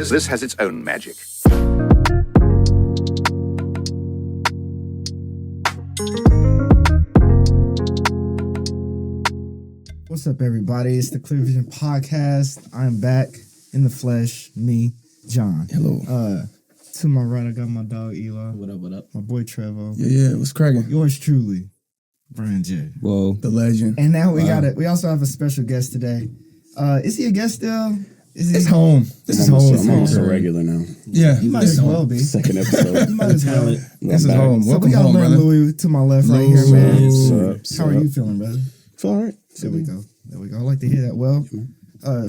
because this has its own magic. What's up, everybody? It's the Clear Vision Podcast. I'm back in the flesh. Me, John. Hello. To my right, I got my dog Eli. What up, what up? My boy Trevo. Yeah, what's cracking? Yours truly, Brian J. Whoa. The legend. And now we also have a special guest today. Is he a guest still? It's home. This is home. I'm almost a regular now. Yeah. You might as well be. Second episode. You might as well. This is home. So Welcome we got home, brother. Louie to my left right here, man. What's How are you feeling, brother? Feel all right. There we go. I like to hear that. Well,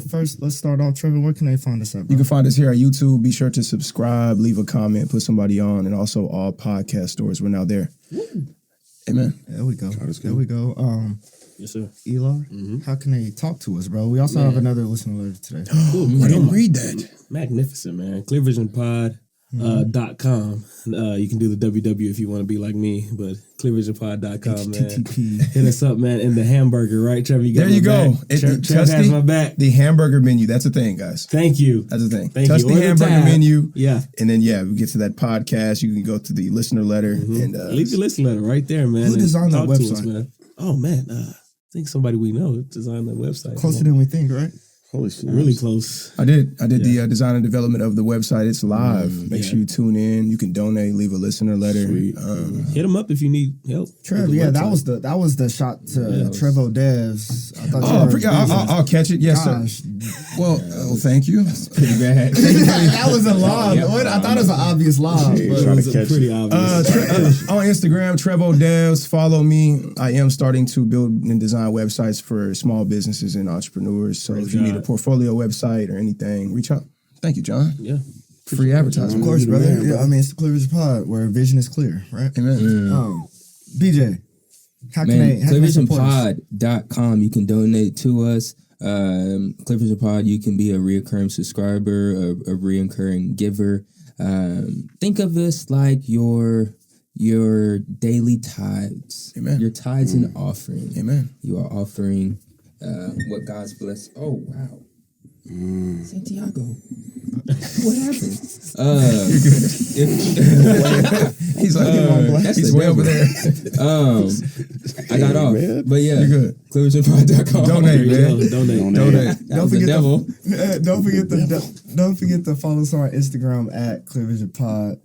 first, let's start off. Trevor, where can they find us at, bro? You can find us here at YouTube. Be sure to subscribe, leave a comment, put somebody on, and also all podcast stores. We're now there. Amen. There we go. There we go. Yes, sir. Eli, how can they talk to us, bro? We also have another listener letter today. I didn't read that. Magnificent, man. ClearVisionPod.com. You can do the WW if you want to be like me, but ClearVisionPod.com, man. HTTP. Hit us up, man. And the hamburger, right, Trevor? You got There you go. Trev has my back. The hamburger menu. That's a thing, guys. Thank you. That's a thing. Thank Touch you. the Order hamburger tab. menu. Yeah. And then, we get to that podcast. You can go to the listener letter. And Leave your listen letter right there, man. Who designed that Talk to us, website? man. Oh, man. I think somebody we know designed that website. Closer than we think, right? Holy shit. Really close. I did the design and development of the website. It's live. Make sure you tune in. You can donate, leave a listener letter. Hit them up if you need help. Trev, with the that website. was the shot to Trevo Devs. I thought I'll catch it. Yes, Gosh. sir. Well, thank you. Pretty bad. That was a lob. I thought it was an obvious lob. Yeah, but trying It to was catch pretty it. obvious. On Instagram, Trevo Devs. Follow me. I am starting to build and design websites for small businesses and entrepreneurs. So if you need a portfolio website or anything, reach out. Thank you, John. Yeah. Free advertising. of course, You're the brother. man, bro. Yeah, I mean, it's the Clear Vision Pod where vision is clear, right? Amen. BJ, how can they support us? ClearVisionPod.com. You can donate to us. ClearVision Pod, you can be a reoccurring subscriber, a reoccurring giver. Think of this like your daily tithes. Amen. Your tithes and offering. Amen. You are offering what God's blessed. Oh, wow. Santiago. What happened? He's like, That's he's the way over devil. there. I got off. But yeah. You're good. ClearVisionPod.com. Donate, man. Donate. Don't the forget devil. Don't forget to follow us on our Instagram at Clear Vision Pod,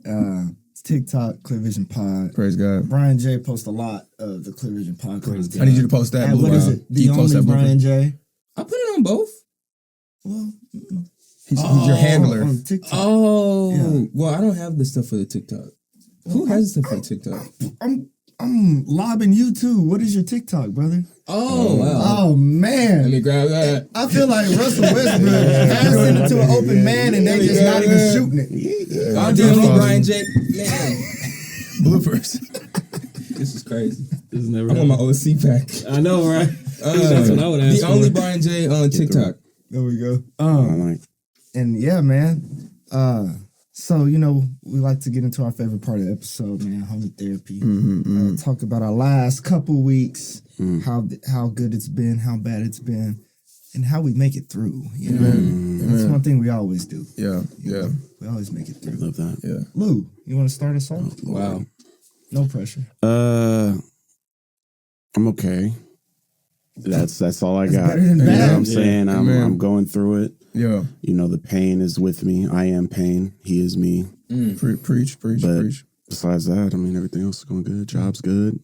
TikTok Clear Vision Pod. Praise God. Brian J posts a lot of the Clear Vision Pod. I need you to post that. And what is it? The You post only that Brian J. I put it on both. Well, He's your handler. on TikTok. Oh, Yeah. well, I don't have the stuff for the TikTok. Who has the stuff for TikTok? I'm lobbing you too. What is your TikTok, brother? Oh, wow. Oh Let man, me grab that. I feel like Russell Westbrook passing it to an open man and they just not even shooting it. I'm doing Brian J. Man, Bloopers. this is crazy. This is never I'm on my OC pack. I know, right? That's what I would ask The for. only Brian J on TikTok. There we go. I like And yeah, man. So we like to get into our favorite part of the episode, man. Homie therapy. Talk about our last couple weeks, how good it's been, how bad it's been, and how we make it through. You know, that's one thing we always do. Yeah. We always make it through. love that. Yeah. Lou, you want to start us off? Wow. No pressure. I'm okay. That's all I got. better than You know bad. what I'm saying? Amen. I'm going through it. Yeah. You know, the pain is with me. I am pain. He is me. Preach. But besides that, I mean, everything else is going good. Job's good.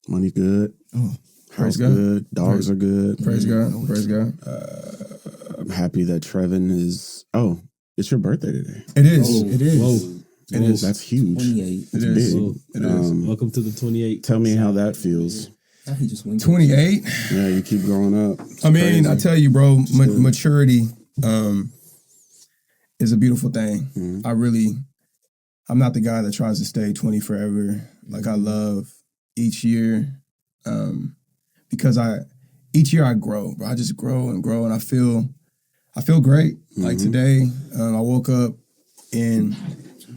Money good. Praise House God. good. Dogs are good. Praise God. Praise God. I'm happy that Trevin is... Oh, it's your birthday today. It is. It is. Whoa. It is. That's huge. 28. It is. Big. It is. Welcome to the 28. Tell me how that feels. He just went 28. Yeah, you keep growing up. It's I mean, crazy. I tell you, bro, maturity is a beautiful thing. I'm not the guy that tries to stay 20 forever. Like, I love each year because each year I grow, bro. I just grow, and I feel great. Like today, I woke up and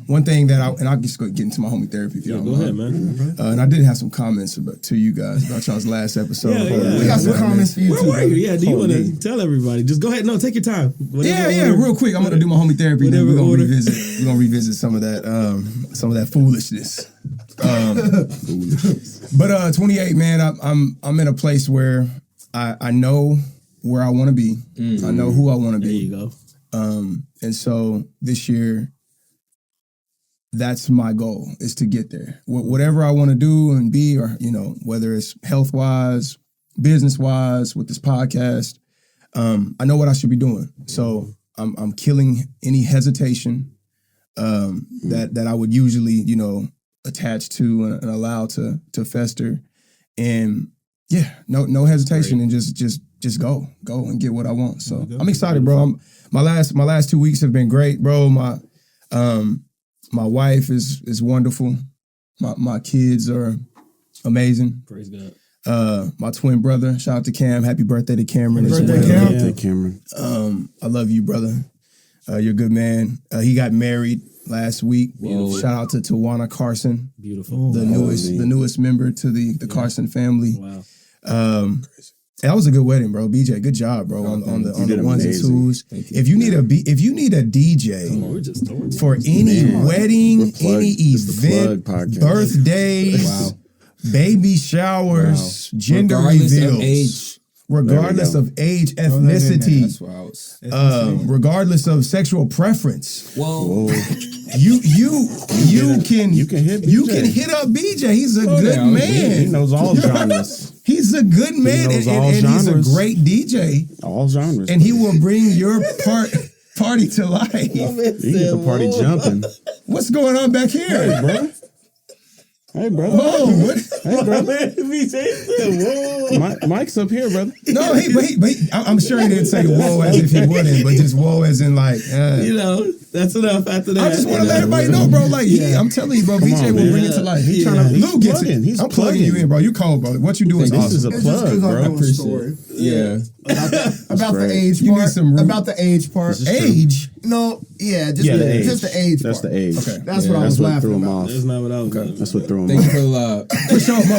one thing that I'll just go get into my homie therapy if you don't Go mind. ahead, man. And I did have some comments to you guys about y'all's last episode. Yeah. We got some comments for you Where too. were you? Yeah, do you want to Holy. tell everybody? Just go ahead. No, take your time. Whatever Yeah, order. real quick. I'm gonna do my homie therapy. Then Whatever we're order. gonna revisit some of that foolishness. But 28, man, I'm in a place where I know where I want to be. I know who I want to There be. you go. And so this year, that's my goal, is to get there. Whatever I want to do and be, or whether it's health wise, business wise, with this podcast, I know what I should be doing. So I'm killing any hesitation that I would usually attach to and allow to fester. And yeah, no hesitation. Great. And just go and get what I want. So I'm excited, bro. My last 2 weeks have been great, bro. My wife is wonderful. My kids are amazing. Praise God. My twin brother, shout out to Cam. Happy birthday to Cameron as Birthday, well. Cam. Birthday, Cameron. I love you, brother. You're a good man. He got married last week. Whoa. Shout out to Tawana Carson, Beautiful. the newest member to the Carson family. Wow. That was a good wedding, bro. BJ, good job, bro, on the did ones and amazing. twos. If you need a DJ We're just throwing for any wedding, We're plugged. any It's the event, Plug podcast. birthdays, Wow. baby showers, gender Regardless reveals, of age. regardless There we of age, that in there. ethnicity, That's what I was. regardless of sexual preference. Whoa. You can hit up BJ. He's a Slow good down, man. He knows all genres. He's a good man, knows and all he's a genres. great DJ, All genres. and he will bring your party to life. You get the party jumping. What's going on back here? Bro. Hey, brother. Oh, what? Hey, brother. Mike's up here, brother. No, I'm sure he didn't say whoa as if he wouldn't, but just whoa as in like. That's enough after that. I just want to let everybody know, bro. Like, I'm telling you, bro. BJ on, will man. bring it to life. He's Lou gets plugging. it. He's I'm plugging you plugging. in, bro. You cold, bro. What you doing is This awesome. is a It's just plug, because I'm bro. doing a story Yeah. about the great. age You need part. some room. About the age part. This is true. Age. No, yeah, just Yeah, the age. just the age That's part. the age. Okay. That's what I That's was what laughing threw him about. off. That's not what I was doing. That's what threw him Thank you off. for the love. For sure, bro.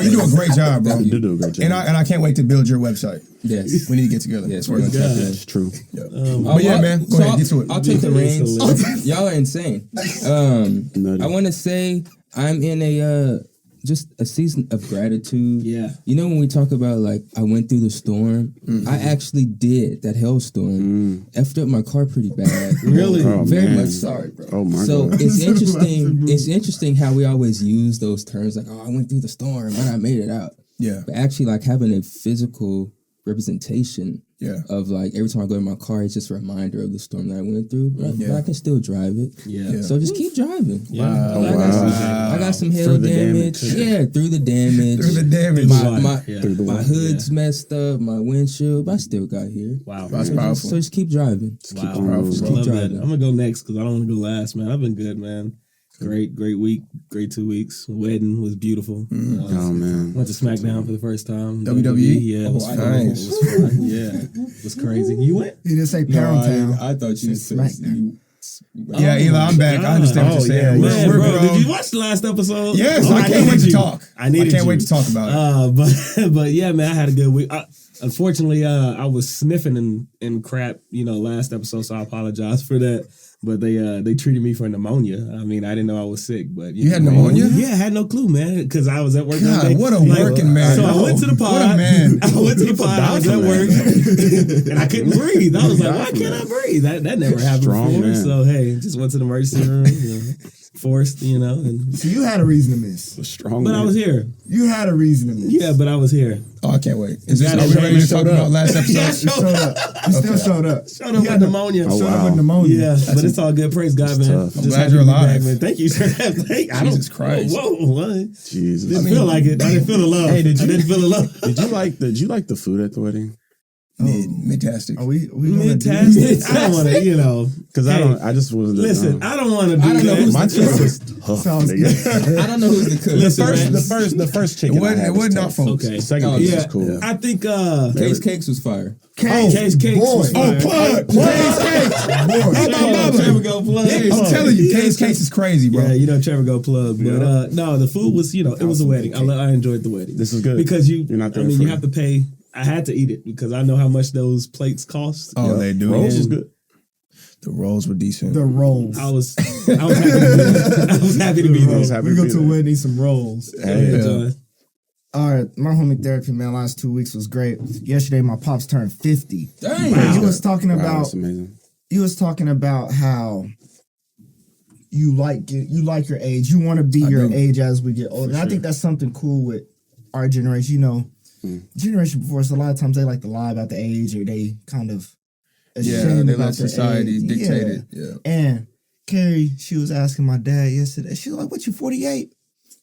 You do a great job, bro. You do a great job. And I can't wait to build your website. Yes. We need to get together. Yes, We're we're gonna gonna tap in. It's true. But yeah, man, go ahead, get to it. I'll take the reins. Nutty. Y'all are insane. Nutty. I want to say I'm in a just a season of gratitude. Yeah. You know when we talk about like I went through the storm, I actually did that hailstorm. Effed up my car pretty bad. Really? Oh, Very man. much sorry, bro. Oh, my So God. it's interesting. It's interesting how we always use those terms like, "Oh, I went through the storm and I made it out." Yeah. But actually, like having a physical representation Yeah. of like every time I go in my car, it's just a reminder of the storm that I went through. But I can still drive it. Yeah. So just keep driving. Yeah. Oh, I got some hail Through the damage. damage. Yeah, through the damage. Through the damage. My Through the my what? hood's messed up. My windshield, but I still got here. Wow. That's So powerful. just keep driving. Wow. on rolling. Just I keep love that. driving. I'm gonna go next because I don't want to go last, man. I've been good, man. Great week. Great 2 weeks. Wedding was beautiful. Oh, man. Went to SmackDown for the first time. WWE? Yeah, it was fun. nice. It was fun. Yeah, it was crazy. You went? He didn't say Pound Town. I thought you Said said SmackDown. Yeah, Eli, I'm back. I understand what you're saying. yeah. Man, We're bro, grown. did you watch the last episode? Yes, Oh, I can't wait needed to you. talk. I can't wait to talk about it. But yeah, man, I had a good week. Unfortunately, I was sniffing and crap, last episode, so I apologize for that. But they treated me for pneumonia. I mean, I didn't know I was sick, but You had pneumonia? Yeah, I had no clue, man, because I was at work. God, one day. what a working man. So I went to the pod. What a man. I went to the pod. I was at work, and I couldn't breathe. I was like, why People can't I breathe? That never happened Strong before. man. So hey, just went to the emergency room, forced, and So you had a reason to miss. Strong. but I was here. You had a reason to miss. Yeah, but I was here. Oh, I can't wait. Is this, Got are it. we ready to talk Showed up. about last episode? Yeah, You showed up. You still showed up. Showed up with pneumonia. Oh, Showed up wow. with pneumonia. Yeah, but it's all good. Praise God, man. tough. I'm Just glad happy you're to be alive. back, man. Thank you, sir. Jesus Christ. Whoa, what? Jesus. Didn't feel like it. I didn't feel the love. Hey, I didn't feel the love. Did you like the food at the wedding? Mid-tastic. Are we gonna do Fantastic. I don't want to, Because I just was. Listen, I don't want to do I don't know that. who's My the chicken cook. was tough. Sounds nigga. I don't know who's the cook. The first chicken. It wasn't not tough. folks. Okay. The second Oh, piece yeah. was cool. I think Case Cakes was fire. Case Cakes was fire. Plug. Trevor go plug. I'm telling you, Case is crazy, bro. Yeah, Trevor go plug. But no, the food was, it was a wedding. I enjoyed the wedding. This is good. Because you're not there. you have to pay. I had to eat it because I know how much those plates cost. Oh, they do. Rolls was good. The rolls were decent. the rolls? I was happy to be there. We go to a wedding, eat some rolls. Yeah. John. All right, my homie therapy, man, last 2 weeks was great. Yesterday, my pops turned 50. Dang. And he was talking Wow, about that's amazing. how you like your age. You want to be your age as we get older. And I think that's something cool with our generation. Generation before us, a lot of times they like to lie about the age, or they kind of ashamed they about let their society age. dictate it. Yeah. And Carrie, she was asking my dad yesterday. She was like, "What, you 48?"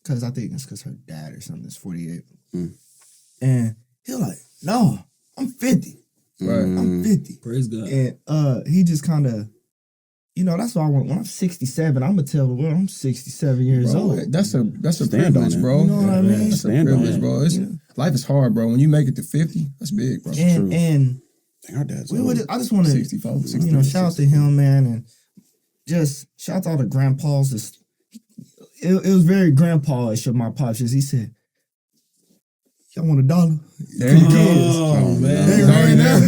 Because I think it's because her dad or something is 48. And he was like, "No, I'm 50. Right. I'm 50." Praise God. And he just kind of, that's why I want. When I'm 67, I'm gonna tell the world I'm 67 years Bro, old. that's a Stand on privilege, it. bro. You know what I mean? That's a Stand on privilege, it. bro. Life is hard, bro. When you make it to 50, that's big, bro. And Dang, our dad's we old. would. I just want to, 65, 63, shout out to him, man, and just shout out to all the grandpas. It was very grandpa-ish of my pops. He said, "Y'all want $1?" There you go. Oh, man. They ran up.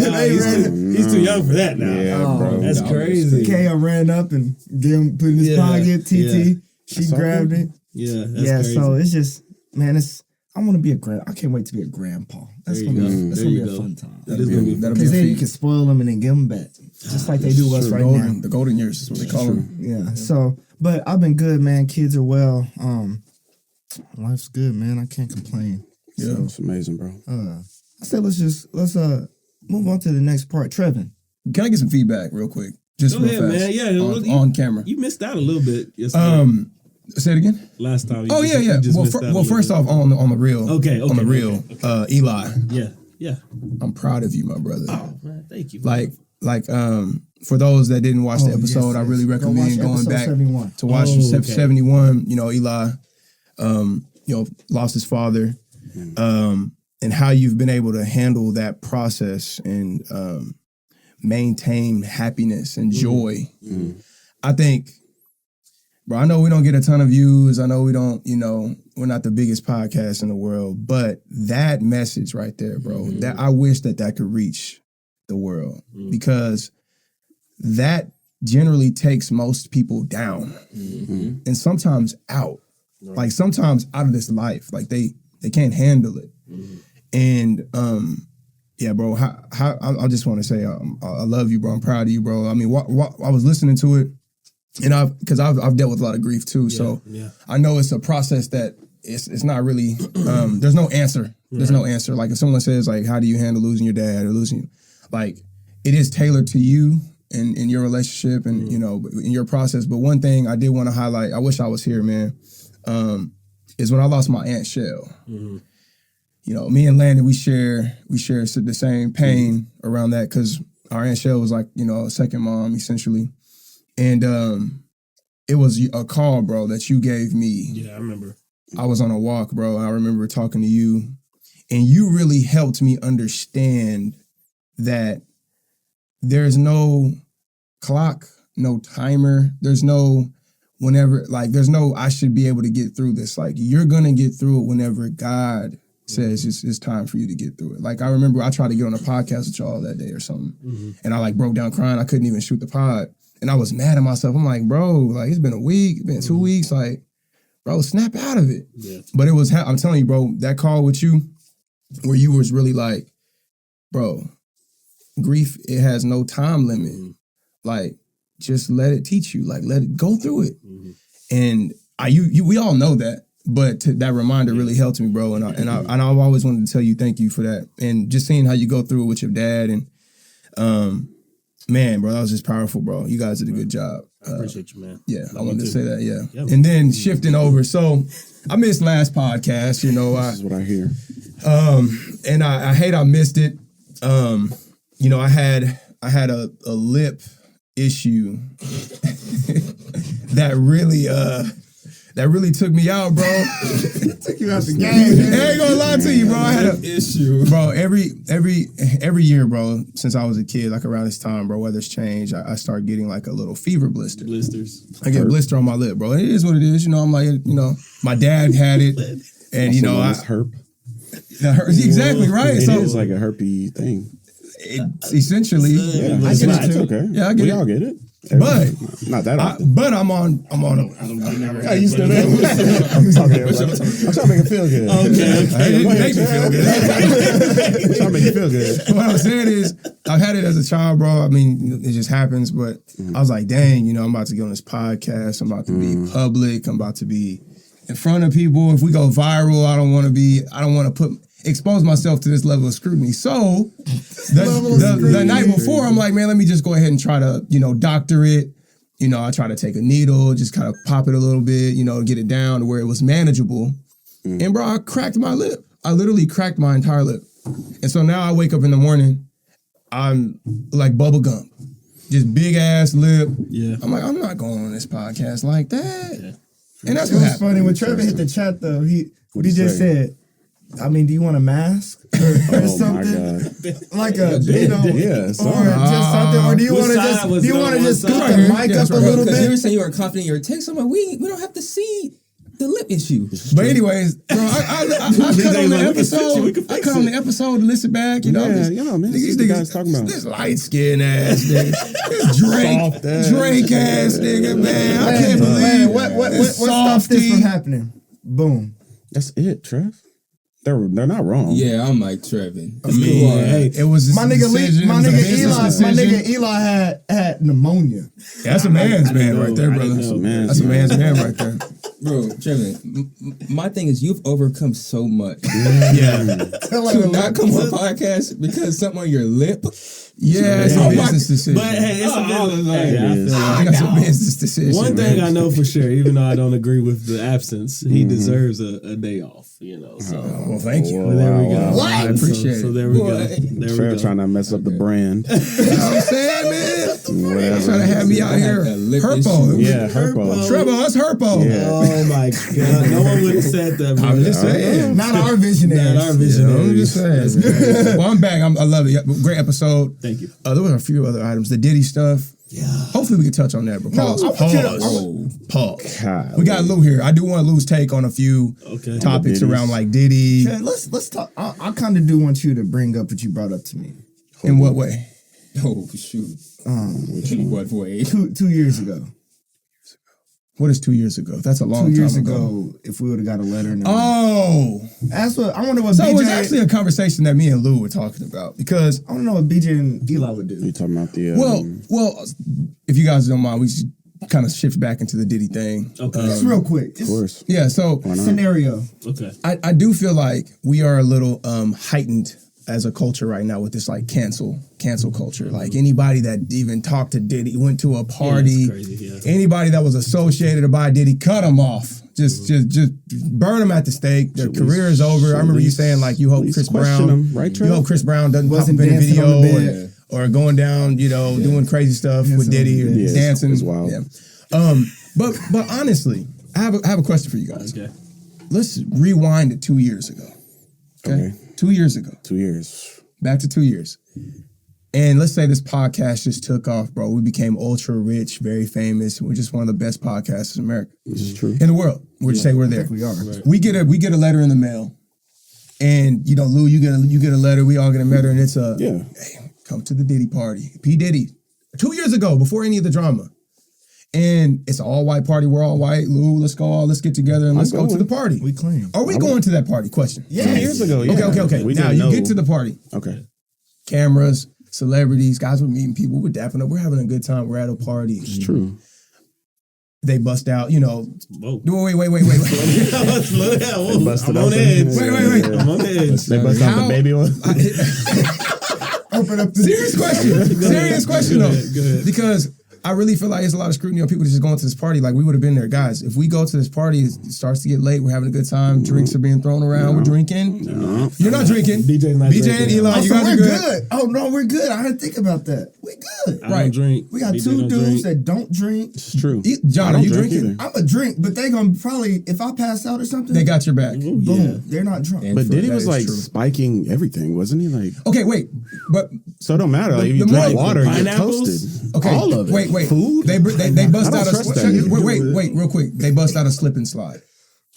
He's too young for that now. Yeah, bro. That's crazy. Kaya ran up and put in his Yeah, pocket. TT, she That's grabbed it. Yeah, that's Yeah, crazy. so it's just, man, I want to be I can't wait to be a grandpa. That's There you gonna go. be, that's There gonna you be a go. fun time. That is gonna be That'll Because be a then you feat. can spoil them and then give them back, just like they do us right now. The golden years is what they call them. Yeah. So, but I've been good, man. Kids are well. Life's good, man. I can't complain. Yeah. It's amazing, bro. I said let's move on to the next part. Trevin. Can I get some feedback real quick? Just Go real ahead, fast. man. Yeah, On camera. You missed out a little bit yesterday. Say it again. Last time. Oh, yeah. You just Well, missed out a little first bit. off, on the real. Okay, On the real. okay. Eli, Yeah. I'm proud of you, my brother. Oh, man, thank you. Like, for those that didn't watch the episode, I really recommend Go watch going episode back 71. to watch Oh, okay. 71. Eli, lost his father, and how you've been able to handle that process and maintain happiness and joy. I think, bro, I know we don't get a ton of views. I know we don't, we're not the biggest podcast in the world, but that message right there, bro, that I wish that could reach the world because that generally takes most people down and sometimes out, like sometimes out of this life, like they can't handle it. And, yeah, bro, I just want to say I love you, bro. I'm proud of you, bro. I mean, I was listening to it, and because I've dealt with a lot of grief too, so I know it's a process that it's not really. There's no answer. There's no answer. Like if someone says like, "How do you handle losing your dad or losing?" Like it is tailored to you and in your relationship and in your process. But one thing I did want to highlight, I wish I was here, man, is when I lost my Aunt Shell. Me and Landon, we share the same pain around that because our Aunt Shell was like, a second mom essentially. And it was a call, bro, that you gave me. Yeah, I remember. I was on a walk, bro. I remember talking to you and you really helped me understand that there's no clock, no timer. There's no there's no, I should be able to get through this. Like you're going to get through it whenever God says it's time for you to get through it. Like I remember I tried to get on a podcast with y'all that day or something. And I broke down crying. I couldn't even shoot the pod. And I was mad at myself. I'm like, bro, like it's been a week, it's been 2 weeks. Like, bro, snap out of it. Yeah. But it was, I'm telling you, bro, that call with you where you was really like, bro, grief, it has no time limit. Like, just let it teach you. Like, let it go through it. And we all know that. But that reminder really helped me, bro. And I've always wanted to tell you thank you for that. And just seeing how you go through it with your dad. And, man, bro, that was just powerful, bro. You guys did a good job. I appreciate you, man. Yeah, I wanted to say that, yeah. Yeah. And then shifting over. So I missed last podcast, This is what I hear. and I hate I missed it. you know, I had a lip issue that really took me out, bro. Took you out the game. I ain't gonna lie to you, bro. I had an issue, bro. Every year, bro, since I was a kid, like around this time, bro, weather's changed. I start getting like a little fever blister. Blisters. I get a blister on my lip, bro. It is what it is, you know. I'm like, you know, my dad had it, and you know, it's herp. Exactly right. It So is like a herpy thing. it's essentially, Yeah, I it's get not. it It's too. okay. Yeah, I get we it. all get it. But not that often. but I'm on. Yeah, you still there? I'm trying to make it feel good. It didn't make me feel good. I'm trying to make it feel good. What I'm saying is, I've had it as a child, bro. I mean, it just happens. But I was like, dang, you know, I'm about to get on this podcast. I'm about to be public. I'm about to be in front of people. If we go viral, I don't want to expose myself to this level of scrutiny. So the night before, I'm like, man, let me just go ahead and try to, you know, doctor it. You know, I try to take a needle, just kind of pop it a little bit, you know, get it down to where it was manageable. And bro, I cracked my lip. I literally cracked my entire lip. And so now I wake up in the morning, I'm like bubble gum. Just big ass lip. Yeah. I'm like, I'm not going on this podcast like that. Yeah. And that's It what was happened. funny when Trevor hit the chat though. He What'd he just say? said, I mean, do you want a mask or Oh my something god. like a you know, Yeah, or something. just something, or do you What want to side just was do you it want to on? just What scoot side? the Yeah, mic that's up a right. little Because you were bit? saying you were confident in your text. I'm like, we don't have to see the lip issue. But anyways, bro, I cut on the episode. I cut on the episode to listen back. You know, Yeah, you know, man. These That's what the niggas guys talking about. This light skinned ass nigga, this Soft ass. Drake ass nigga, man. I can't Man, believe what this stops this softy. from happening? Boom. That's it, Trev. They're not wrong. Yeah, I'm like Trevin. I mean, Hey, it was just My a nigga, decision. my It was a nigga business Eli, decision. had pneumonic. That's a man's man right there, I brother. didn't know. That's a man's man right there. Bro, Trevin, my thing is you've overcome so much. Yeah, To not come on a podcast because something on your lip. yeah, it's a Oh my- business decision. But hey, it's a business. like, Hey, I it is. feel like That's a business decision. one thing man. I know for sure, even though I don't agree with the absence, he deserves a day off. You know, so Well, thank you. Well, there we go. wow. I appreciate So it. there we go. Boy. There we Trev go. trying to mess up the brand. You know what I'm saying, man? Whatever. Trying to have me out here. I had a lip Herpo. issue. Yeah, Herpo. Trevor, that's Herpo. Yeah. Oh my God! No one would have said that. Bro. I'm just saying. Not our visionaries. Not our I'm visionaries. just saying. Well, I'm back. I love it. Great episode. Thank you. There were a few other items. The Diddy stuff. Yeah. Hopefully we can touch on that, but pause. I want you to- Pause. God. We got Lou here. I do want Lou's take on a few Okay. topics Diddy's. around like Diddy. Yeah, let's talk. I kind of do want you to bring up what you brought up to me In what way? Oh, shoot. What way? 2 years ago. What is 2 years ago? That's a long 2 years time ago, if we would have got a letter. Now. Oh. That's what I wonder what So BJ. it was actually a conversation that me and Lou were talking about because I don't know what BJ and Eli would do. You talking about the well, if you guys don't mind, we should kind of shift back into the Diddy thing. Okay. Just real quick. of course. Yeah, so Why not? Scenario. Okay. I do feel like we are a little heightened as a culture right now with this like cancel culture. Like anybody that even talked to Diddy, went to a party, that's crazy, yeah. anybody that was associated by Diddy, cut them off. Just burn them at the stake. Their career is over. I remember you saying like you hope Chris question Brown, them, right, you Trev? hope Chris Brown doesn't pop up Wasn't in a dancing on video the bed. or going down, doing crazy stuff with Diddy or Yeah, dancing. it's wild. Yeah. But honestly, I have a question for you guys. Okay. Let's rewind to 2 years ago. Okay. 2 years ago. 2 years. Back to 2 years. And let's say this podcast just took off, bro. We became ultra rich, very famous. We're just one of the best podcasts in America. This is true. In the world. We'll just say we're there. We are. Right. We get a letter in the mail. And Lou, you get a letter, we all get a letter, and it's a Yeah. hey, come to the Diddy party. P. Diddy. 2 years ago, before any of the drama. And it's an all-white party. We're all white. Lou, let's get together and let's go to going. the party. We clean. Are we going to that party? Question. 2 years ago, yeah. Okay. We Now didn't you know. get to the party. Okay. Cameras, celebrities, guys were meeting people. We're dapping up. We're having a good time. We're at a party. It's true. They bust out, Whoa. Wait. I'm busted on open. edge. Wait. I'm on edge. They bust out the baby one. Open up the Serious question. Serious question Go though. ahead. Because I really feel like it's a lot of scrutiny on people just going to this party. Like, we would have been there. Guys, if we go to this party, it starts to get late. We're having a good time. Drinks are being thrown around. We're drinking. No. You're not drinking. BJ's not BJ drinking. and Eli, you So guys we're are good. good. Oh, no, we're good. I didn't think about that. We good. I don't drink. We got BJ two don't dudes drink. that don't drink. It's true. John, I are don't you drink drinking? either. I'm a drink, but they gonna probably, if I pass out or something, They got your back. Ooh, boom, yeah. they're not drunk. And But for- Diddy that was is like true. spiking everything, wasn't he? Like, Okay, wait. But so it don't matter. Like, The- if you the drink more- water, you get Pineapples? toasted. okay, All of it. Wait. Food. They bust I out don't a trust that. wait, real quick. They bust out a slip and slide.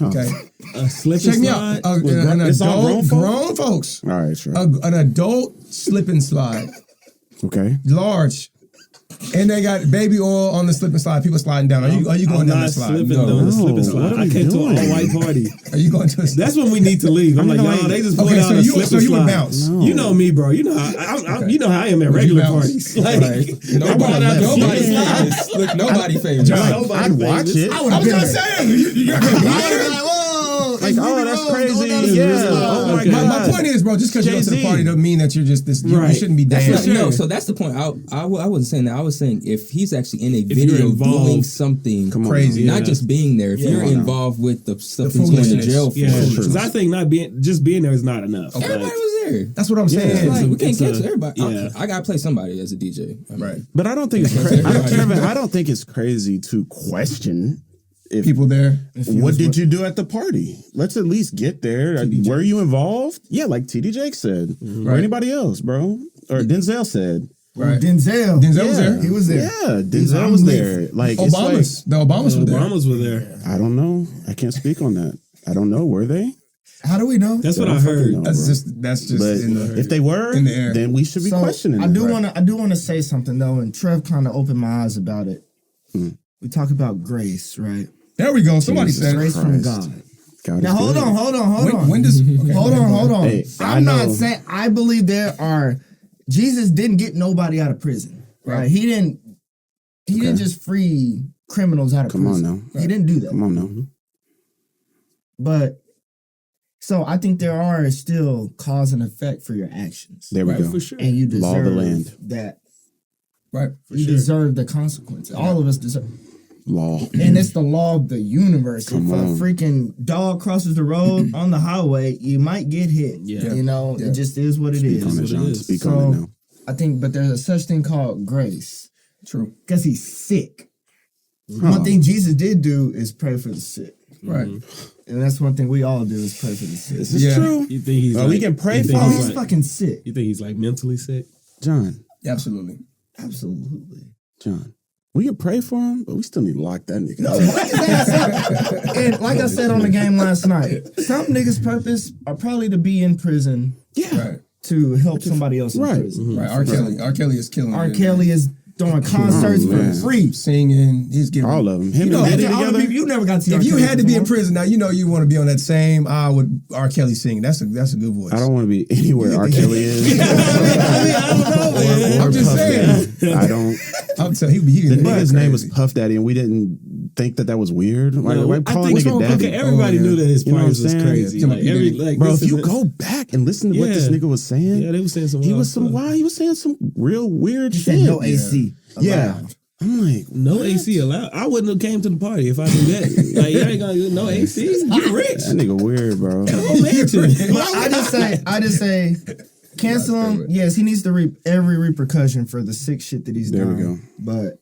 Okay, A slip check and me slide. out. With An it's all adult, grown folks. All right, sure. An adult slip and slide, Okay. large, and they got baby oil on the slip and slide. People sliding down. Are you I'm going down not the slide? slipping No. down the slip and What slide. are I we came to doing? an all-white party. Are you going to? That's when we need to leave. I'm like, like- y'all, they just pulled Okay, out so a you slip and would slide. bounce. No. You know me, bro. You know how you know how I am at Would you regular bounce? parties. Like, Right. brought out the Nobody slip and slide. famous. Look, nobody famous. John, Nobody I'd watch famous. it. I would have been there. You got Like, oh, that's crazy. Yeah. Oh my Okay. my god. point is, bro, just because you go to the Jay-Z. party doesn't mean that you're just this. You Right. shouldn't be That's dancing. not, no, so that's the point. I wasn't saying that. I was saying if he's actually in a you're video involved. doing something Come on, Crazy. now. not just being there. If you're Come on now. involved with the stuff The he's going to foolishness. jail for, Yeah, True. because I think not being there is not enough. everybody Like, was there. That's what I'm saying. It's like, we can't it's cancel a- everybody. yeah. I gotta play somebody as a DJ. I mean, Right. But I don't think it's crazy. I don't think it's crazy to question if People there. what did you do at the party? Let's at least get there. Were you involved? Yeah, like TD Jake said, or Right. anybody else, bro, or Denzel said. Right. Denzel. Denzel was there. He was there. Yeah, Denzel was there. Like it's like, The Obamas were there. Obamas were there. I don't know. I can't speak on that. I don't know. Were they? How do we know? That's what I I don't fucking heard. know. That's bro. just But in the. if they were, in the air. then we should be So questioning. I do it. want to say something though, and Trev kind of opened my eyes about it. We talk about grace, right? There we go. Somebody Jesus said it. Grace from Christ. God. God Now is hold good. on. When does okay, Hold on. Hey, I I'm not know. saying I believe there are. Jesus didn't get nobody out of prison, right? He didn't just free criminals out of Come on prison. now. He didn't do that. Come on now. But so I think there are still cause and effect for your actions, There we Right, go. for sure. and you deserve Law of the land. that. Right. You deserve the consequences. All of us deserve. Law. And it's the law of the universe. Come if a on. freaking dog crosses the road on the highway, you might get hit. Yeah. You know, Yeah. it just is what it Speak is. on it, what it John. is. Speak So- on it now. I think, but there's a such thing called grace True. because he's sick. Oh. One thing Jesus did do is pray for the sick. Right. And that's one thing we all do is pray for the sick. This is Yeah. true. You think he's We can pray you think for Oh, he's he's like- fucking sick. You think he's like mentally sick? John. Absolutely. Absolutely. John. We can pray for him, but we still need to lock that nigga. No, up. and like I said on the game last night, some niggas' purpose are probably to be in prison Yeah. Right. to help somebody else in Right. prison. Right. R. Kelly is killing R. it. Kelly is doing concerts for man. free. Singing. He's getting All of them. Him You know, and Diddy All the together. people, you never got to see If R. you Kelly had to be in perform. prison now, you know you want to be on that same aisle with R. Kelly singing. That's a good voice. I don't want to be anywhere R. Kelly is. I don't know, man. I'm just Puff saying. Daddy. I don't. I'm telling you, The nigga's name was Puff Daddy, and we didn't think that was weird. Like, No, why I call a think nigga daddy? okay, everybody Oh, yeah. knew that his You know what price I'm was saying? crazy. Yeah, Like, Bro, this if you is- go back and listen to what this Yeah. nigga was saying, yeah, they were saying some. he wild was some stuff. wild. He was saying some real weird He shit. said no AC. Yeah. allowed. I'm like, No AC allowed. I wouldn't have came to the party if I knew that. Like, you ain't gonna do no AC. You rich. that nigga weird, bro. Oh, man. But I just say, cancel him. Yes, he needs to reap every repercussion for the sick shit that he's There done. we go. But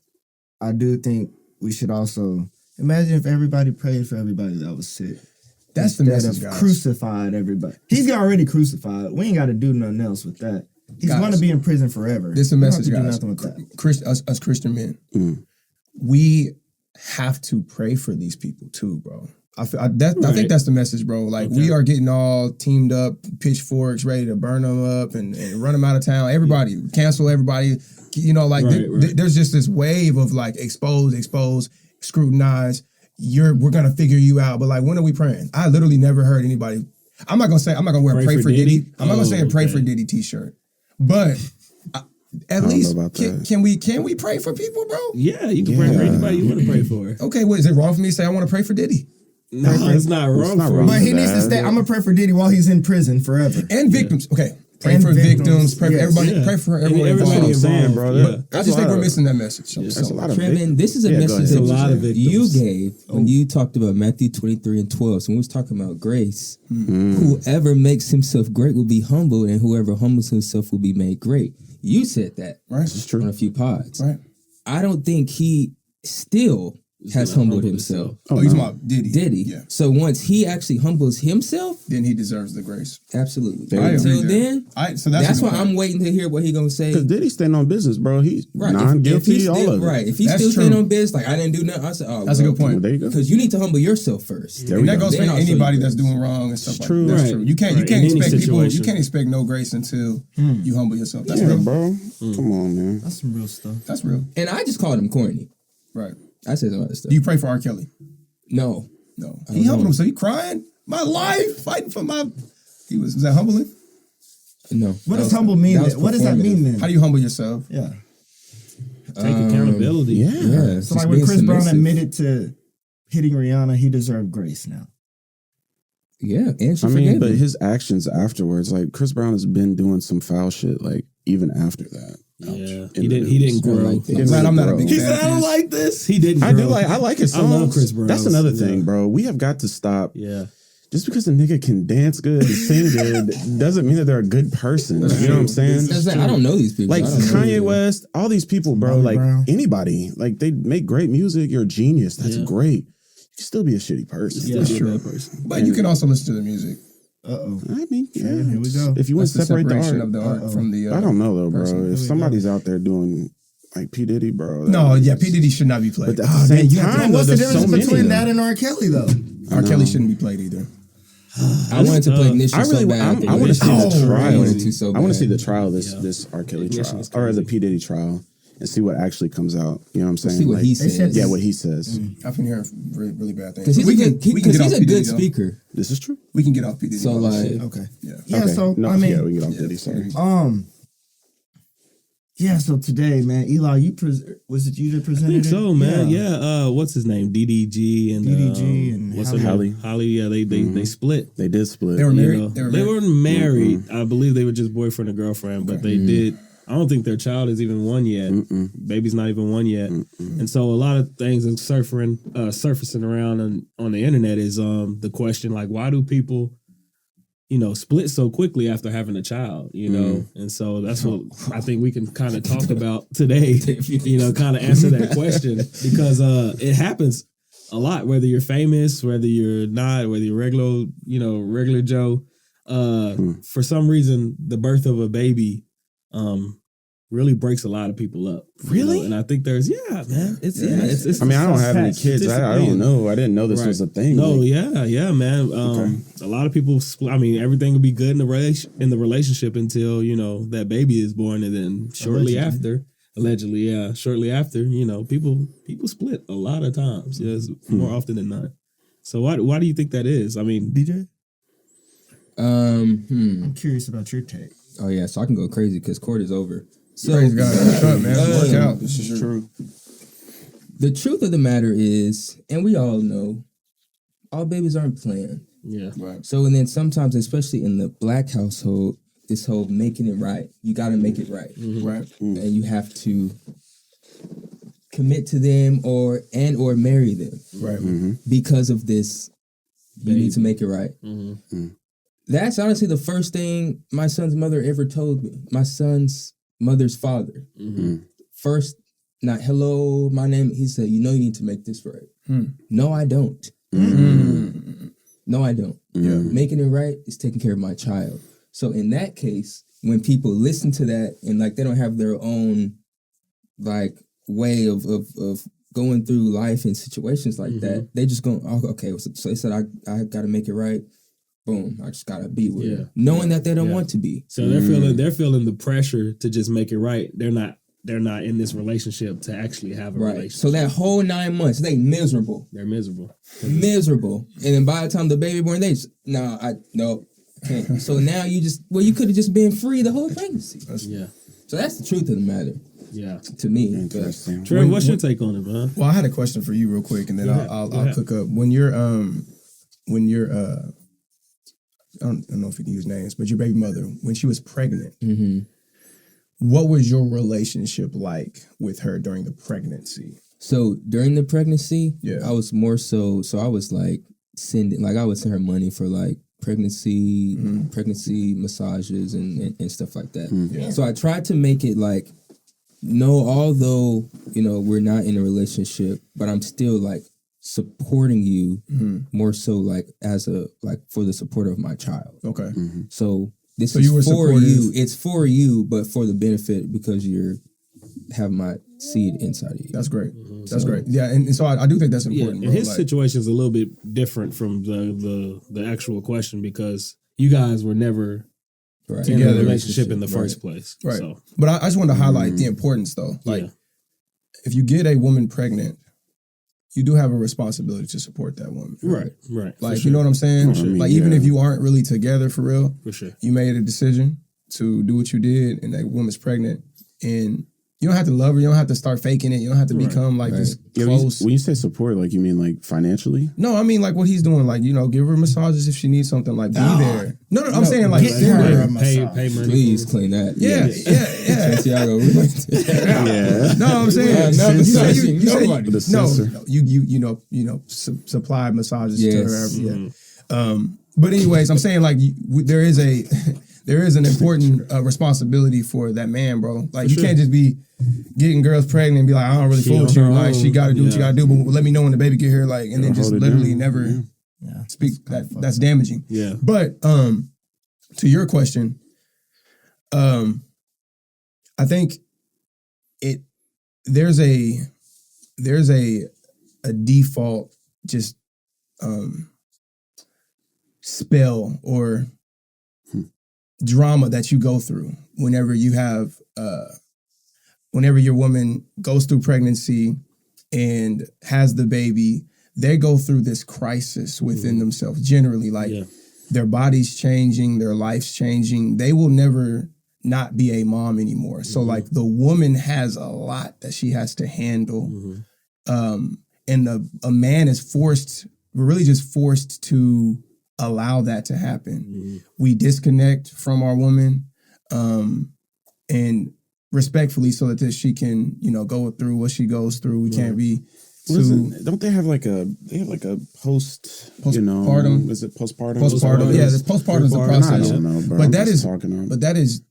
I do think we should also imagine if everybody prayed for everybody that was sick. That's the Instead message, of guys. crucified everybody. He's already crucified. We ain't got to do nothing else with that. He's Guys, going to be in prison forever. This is a We don't have message, to do guys. nothing with that. Us Christian men, Mm. we have to pray for these people too, bro. I think Right. that's the message, bro. Like we are getting all teamed up, pitchforks, ready to burn them up and run them out of town. Everybody, cancel everybody. You know, like Right. there's just this wave of like expose, scrutinize. We're gonna figure you out. But like, when are we praying? I literally never heard anybody. I'm not gonna wear Pray pray for Diddy. I'm not gonna Oh, say a pray okay. for Diddy t-shirt, but. At don't least know about that. can we pray for people, bro? Yeah, you can pray for anybody you want to pray for. Okay, what is it wrong for me to say I want to pray for Diddy No, it's not wrong not for wrong. But he for needs to that. stay. I'm going to pray for Diddy while he's in prison forever. and victims? Okay, Pray for victims. Pray for everybody. Yeah. Pray for Everybody everyone. That's what I'm involved. saying, bro. Yeah. I just think we're missing that message. That's a lot of Trevin, this is a Yeah, go message ahead. that A lot of victims. you gave when you talked about Matthew 23 and 12. So when we was talking about grace, whoever makes himself great will be humble, and whoever humbles himself will be made great. You said that Right. It's true. on a few pods. Right. I don't think he still has gonna humbled humble himself. Oh, he's talking about Diddy. Diddy. Yeah. So once he actually humbles himself, Then he deserves the grace. absolutely. I agree Until there. then, So that's a good why point. I'm waiting to hear what he gonna say. Because Diddy's staying on business, bro. He's Right. non-guilty, if he's all still, of it. right. If he's That's still true. staying on business, like I didn't do nothing, I said, oh, That's a good Well, point. there you go. Because you need to humble yourself first. There And we that go. goes for Then I'll show anybody you that's grace. doing wrong and stuff It's like true. that. That's Right. true. You can't Right. In any expect people. You situation. can't expect no grace until you humble yourself. That's Yeah, real. bro. Come on, man. That's some real stuff. That's real. And I just called him corny. Right. I said some other stuff. Do you pray for R. Kelly? No. No. I He don't humbled know. himself. He crying. My life, fighting for my. Was that humbling? No. What That does was- humble mean? that was Then? What does that performative. mean then? How do you humble yourself? Yeah. Take accountability. Yeah. Yeah. So like when Chris Brown admitted to hitting Rihanna, he deserved grace now. Yeah, and she I forgave mean, but him. his actions afterwards, like Chris Brown has been doing some foul shit, like even after that. Yeah. In He the didn't news. grow. Like that. He didn't Glad really I'm not a grow. big He fan. said, I don't like this. He didn't I grow. like his I songs. love Chris Brown. That's another Yeah. thing, bro. We have got to stop. Yeah. Just because a nigga can dance good and sing good doesn't mean that they're a good person. You know what I'm saying? That's like, I don't know these people. Like I don't know Kanye these West, all these people, bro. Bobby Like Brown. anybody, like they make great music. You're a genius. That's Yeah. great. You can still be a shitty person. Yeah, That's you're a true. bad person. But you can also listen to the music. Uh-oh. I mean, yeah. Here we go. If you want That's to the separate the separation art, of the art from the. I don't know though, bro. person. If somebody's out there doing like P Diddy, bro. No, that- yeah, P Diddy should not be played. But at the same time, though, What's the there's difference so many. between of that them. and R. Kelly though? R. Kelly shouldn't be played either. I wanted to play Ignition I really, so bad. I want to see the I trial. wanted to so I want bad. to see the trial. This Yeah. this R. Kelly Ignition trial is or the crazy. P Diddy trial and see what actually comes out. You know what I'm saying? See what Like, he They says. said- Yeah, what he says. I've been hearing really, really bad things. Because he's, We a can- good, we can because get he's off a P. good Diddy, though. speaker. This is true. We can get off P. Diddy. So, about that like- shit. Okay. Yeah. Yeah, Okay. so No, I mean, yeah, we get off Diddy. Sorry. yeah, so today, man, Eli, was it you that I presented think it? so, man. Yeah. What's his name? DDG and DDG and what's Halle. her name? Halle. Yeah, they split. They did split. They were You married. know, They were they married. weren't married. I believe they were just boyfriend and girlfriend, but they did. I don't think their child is even one yet. Baby's not even one yet. And so a lot of things are surfacing around on the internet is the question like, why do people, split so quickly after having a child, And so that's what I think we can kind of talk about today, kind of answer that question because it happens a lot, whether you're famous, whether you're not, whether you're regular Joe. For some reason, the birth of a baby really breaks a lot of people up. Really? And I think there's, man. It's I mean, I don't have any Facts. kids. I don't know. I didn't know this Right. was a thing. No, Like, yeah, man. A lot of people. I mean, everything will be good in the relationship until that baby is born, and then shortly after, shortly after, people split a lot of times. Yes, more often than not. So why do you think that is? I mean, DJ? Um, I'm curious about your take. Oh, yeah, so I can go crazy because court is over. So, Praise God. What's up, man? Work out. this is true. the truth of the matter is, and we all know, all babies aren't planned. yeah, Right. So, and then sometimes, especially in the black household, this whole making it right, you got to make it right. Right. And you have to commit to them or marry them Right. because of this. You need to make it right. Mm-hmm. That's honestly the first thing my son's mother ever told me. My son's mother's father. Mm-hmm. First, not hello, my name. He said, you need to make this right. No, I don't. No, I don't. Yeah. Making it right is taking care of my child. So in that case, when people listen to that and like they don't have their own like way of going through life in situations like that, they just go, oh, okay. So they said I got to make it right. Boom, I just gotta be with it, knowing that they don't want to be. So they're feeling the pressure to just make it right. They're not in this relationship to actually have a relationship. So that whole 9 months, they miserable, miserable, and then by the time the baby born, they just no. Can't. So now you could have just been free the whole pregnancy. Yeah. So that's the truth of the matter. Yeah. To me. Interesting. Trey, what's your take on it, man? Well, I had a question for you real quick, and then Go I'll ahead. cook up. When you're I don't know if you can use names, but your baby mother, when she was pregnant, Mm-hmm. what was your relationship like with her during the pregnancy? So during the pregnancy, Yeah. I was more so I was like I would send her money for like pregnancy massages and stuff like that. Yeah. So I tried to make it like, no, although, we're not in a relationship, but I'm still like supporting you more so like as for the support of my child. Okay. So this So is you were for supportive. you. It's for you, but for the benefit because you're have my seed inside of you. That's great. That's great. Yeah, and so I do think that's important. And bro. his Like, situation is a little bit different from the actual question because you guys were never Right. in a Together. relationship in the Right. first place. right. So, But I just wanted to highlight the importance, though. Like, yeah. if you get a woman pregnant, you do have a responsibility to support that woman. Right. Like, you know what I'm saying? For sure. Like, even if you aren't really together for real, For sure. you made a decision to do what you did, and that woman's pregnant, and you don't have to love her. You don't have to start faking it. You don't have to become like this Yeah, close. when you say support, like you mean like financially? No, I mean like what he's doing. Like, give her massages if she needs something. Like, be there. No, I'm saying like get send her her. a Pay massage. money. Please clean that. Yeah. Santiago, we like to- Yeah. No, I'm saying I'm not massaging nobody. The censor. supply massages Yes. to her. Yeah. But anyways, I'm saying like there is an important responsibility for that man, bro. Like you can't just be getting girls pregnant and be like, I don't really She fool with on you. her Like she own. got to do what you Yeah. got to do, but let me know when the baby get here. Like and then just hold it literally down. never Yeah. speak. That's damaging. Yeah. But to your question, I think there's a default just spell or drama that you go through whenever you have whenever your woman goes through pregnancy and has the baby. They go through this crisis within themselves generally, like Yeah. their body's changing, their life's changing. They will never not be a mom anymore. So like the woman has a lot that she has to handle. And a man is we're just forced to allow that to happen. We disconnect from our woman and respectfully so that she can, go through what she goes through. We can't be Don't they have like a Postpartum? Is it postpartum? postpartum. Yeah, the postpartum is the I process. don't know, bro. But I'm that just is talking on. But that is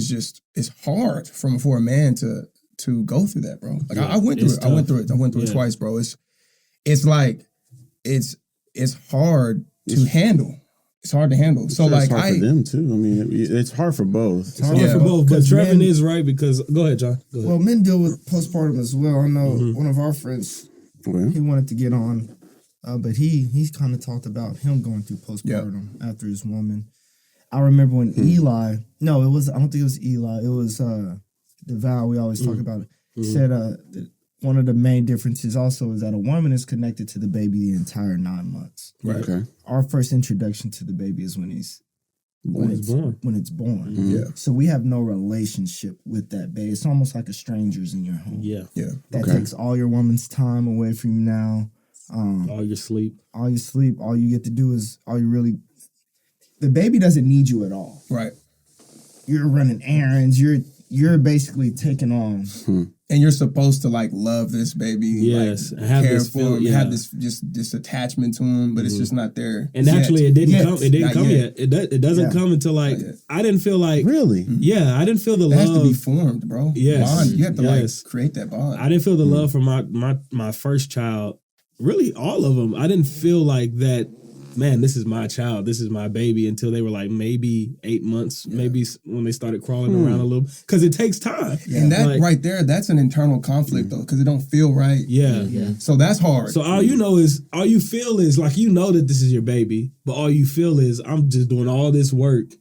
just it's hard for a man to go through that, bro. Like I went through it's it. I went tough. through it Yeah. twice, bro. It's like it's hard to handle. It's hard to handle. So Sure, like it's hard for them too. I mean, it's hard for both. It's hard Yeah. For both, but because Trevin men- is right because go ahead, John. Go ahead. Well, men deal with postpartum as well. I know one of our friends, Okay. he wanted to get on, but he's kind of talked about him going through postpartum after his woman. I remember when Eli, I don't think it was Eli, it was the vow we always talk about. He said that one of the main differences also is that a woman is connected to the baby the entire 9 months. Right. Okay. Our first introduction to the baby is when it's born. When it's born. Yeah. So we have no relationship with that baby. It's almost like a stranger's in your home. Yeah. Yeah. That takes all your woman's time away from you now. All your sleep. All you sleep, all you get to do is the baby doesn't need you at all. Right. You're running errands. You're basically taking on. And you're supposed to like love this baby, Yes, like, have care this for feel- him, yeah. have this attachment to him, but it's just not there. And yet. actually, it didn't Yet. come. It didn't Not come yet. yet. It doesn't Yeah. come until like Not yet. I didn't feel like. Really? Yeah, I didn't feel the It has love. to be formed, bro. Yes. Bond. You have to Yes. like create that bond. I didn't feel the love for my first child. Really, all of them. I didn't feel like that. Man, this is my child. This is my baby. Until they were like maybe 8 months. Maybe when they started crawling around a little. Because it takes time. And that Like, right there, that's an internal conflict though, because it don't feel right. Yeah. So that's hard. So all you feel is like that this is your baby, but all you feel is I'm just doing all this work.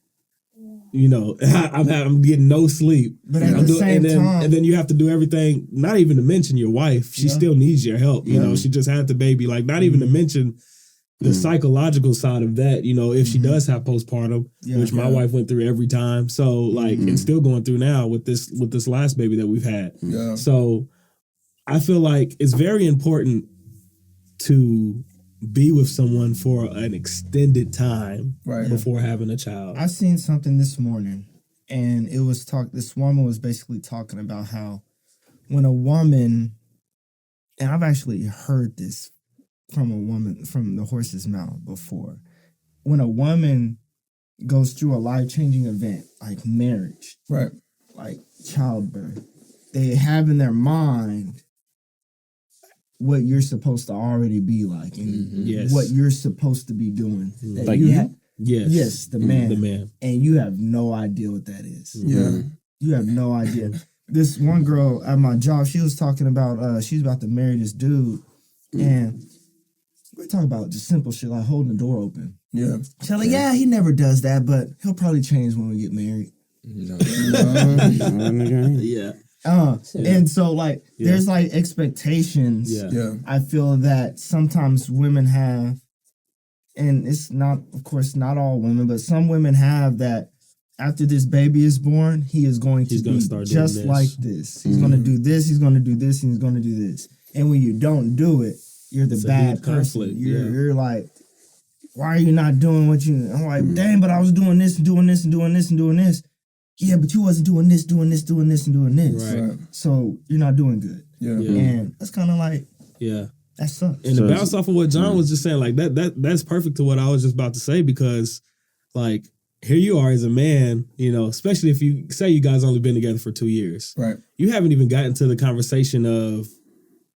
I'm getting no sleep. But at I'm the same time- and then you have to do everything. Not even to mention your wife. She still needs your help. You know, she just had the baby. Like not even to mention the psychological side of that. If she does have postpartum, which my wife went through every time. So like, and still going through now with this last baby that we've had. Yeah. So I feel like it's very important to be with someone for an extended time Right. before having a child. I seen something this morning, and it was this woman was basically talking about how when a woman, and I've actually heard this from a woman from the horse's mouth before, when a woman goes through a life-changing event like marriage, Right. like childbirth, they have in their mind what you're supposed to already be like and Yes. what you're supposed to be doing. That Like you you? have, Yes. yes, the man. The man. And you have no idea what that is. Yeah. You have no idea. This one girl at my job, she was talking about she's about to marry this dude, and we're talking about just simple shit like holding the door open. Yeah. She's like, yeah, he never does that, but he'll probably change when we get married. No. Yeah. And so like there's like expectations. Yeah. Yeah. I feel that sometimes women have, and it's not, of course, not all women, but some women have that after this baby is born, he is going to be start doing just this. like this. He's going to do this, he's going to do this, and he's going to do this. And when you don't do it, you're the It's a bad huge person. conflict, You're like, why are you not doing what you, I'm like, dang, but I was doing this and doing this and doing this and doing this. Yeah, but you wasn't doing this, doing this, doing this, and doing this. Right. So you're not doing good. Yeah. Yeah. And that's kind of like, Yeah. that sucks. And So to it's- bounce off of what John was just saying, like that's perfect to what I was just about to say, because like here you are as a man, you know, especially if you say you guys only been together for 2 years. Right. You haven't even gotten to the conversation of,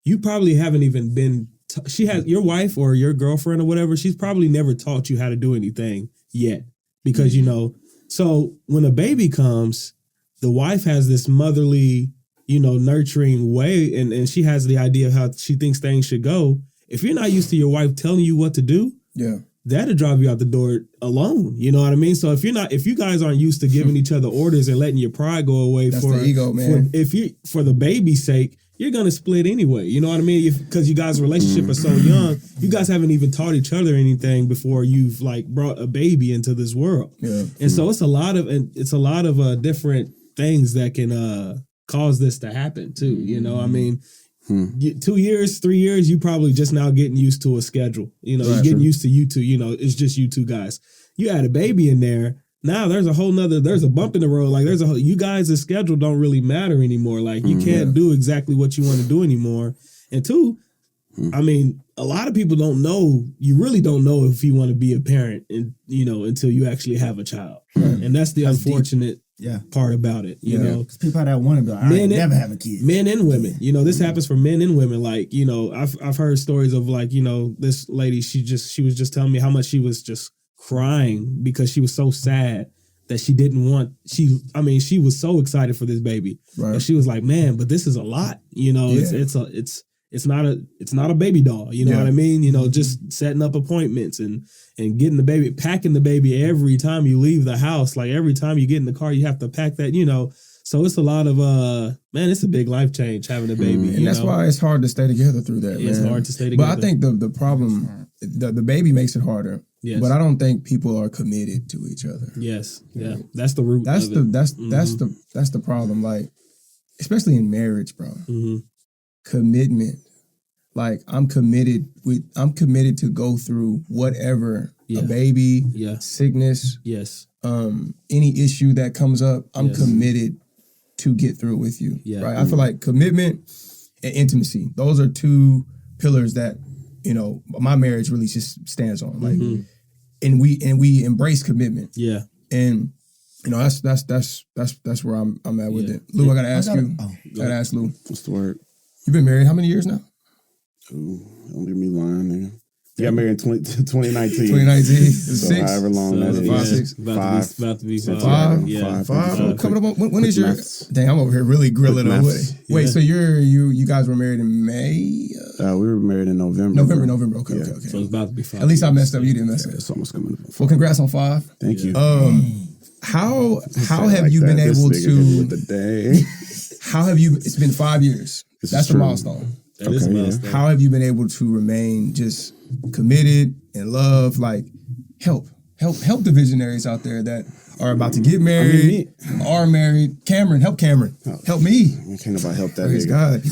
you probably haven't even been, she has, your wife or your girlfriend or whatever, she's probably never taught you how to do anything yet. Because, you know, so when a baby comes, the wife has this motherly, you know, nurturing way, and she has the idea of how she thinks things should go. If you're not used to your wife telling you what to do, Yeah. that'll drive you out the door alone. You know what I mean? So if you guys aren't used to giving each other orders and letting your pride go away That's for the ego, man. for the baby's sake, you're gonna split anyway. You know what I mean? Because you guys' relationship is so young, you guys haven't even taught each other anything before you've like brought a baby into this world. Yeah. And so it's a lot of different things that can cause this to happen too. You know, I mean, 2 years, 3 years, you probably just now getting used to a schedule. You know, you're getting used to you two. You know, it's just you two guys. You add a baby in there. Now there's a bump in the road. Like you guys' schedule don't really matter anymore. Like you can't do exactly what you want to do anymore. And two, I mean, a lot of people don't know. You really don't know if you want to be a parent, and you know, until you actually have a child. And that's the unfortunate part about it. You know, Because people that want to be like, I ain't never have a kid. men and women. You know, this happens for men and women. Like, you know, I've heard stories of like, you know, this lady, she was just telling me how much she was just crying because she was so sad that she didn't want, she was so excited for this baby. Right. And she was like, man, but this is a lot. You know, it's not a baby doll. You know what I mean? You know, just setting up appointments and getting the baby, packing the baby every time you leave the house. Like every time you get in the car, you have to pack that, you know. So it's a lot of, man, it's a big life change having a baby. And that's why it's hard to stay together through that, It's man. hard to stay together. But I think the problem, the baby makes it harder. Yes. But I don't think people are committed to each other. Yes. Yeah. That's the root. That's of the it. that's the problem. Like, especially in marriage, bro. Mm-hmm. Commitment. Like I'm committed to go through whatever, a baby, sickness, Yes. any issue that comes up. I'm Yes. committed to get through with you. Yeah. Right. I feel like commitment and intimacy. Those are two pillars that, you know, my marriage really just stands on. Like, and we embrace commitment. Yeah. And you know, that's where I'm at with it. Lou, I gotta ask you. Gotta ask Lou. What's the word? You've been married how many years now? Ooh, don't get me lying, nigga. We got married in 2019. 2019. So Six. however long that is. 5, 6. About to be Five. five. Yeah. Five. Coming up on when is your? maths. Dang, I'm over here really grilling Quick on maths. it. Wait, so you guys were married in May? We were married in November. November. Okay, Yeah. okay. So it's about to be 5. At least I messed up. You didn't mess up. It's almost coming up. Well, congrats on 5. Thank you. How have Like you been that. This able nigga hit me to? with the day? How have you? It's been 5 years. This That's is the true. milestone. That is a Okay, yeah. milestone. How have you been able to remain just committed and love? Like help the visionaries out there that are about to get married, are married. Cameron, help Cameron. Help me. Can't nobody help that Praise nigga. God.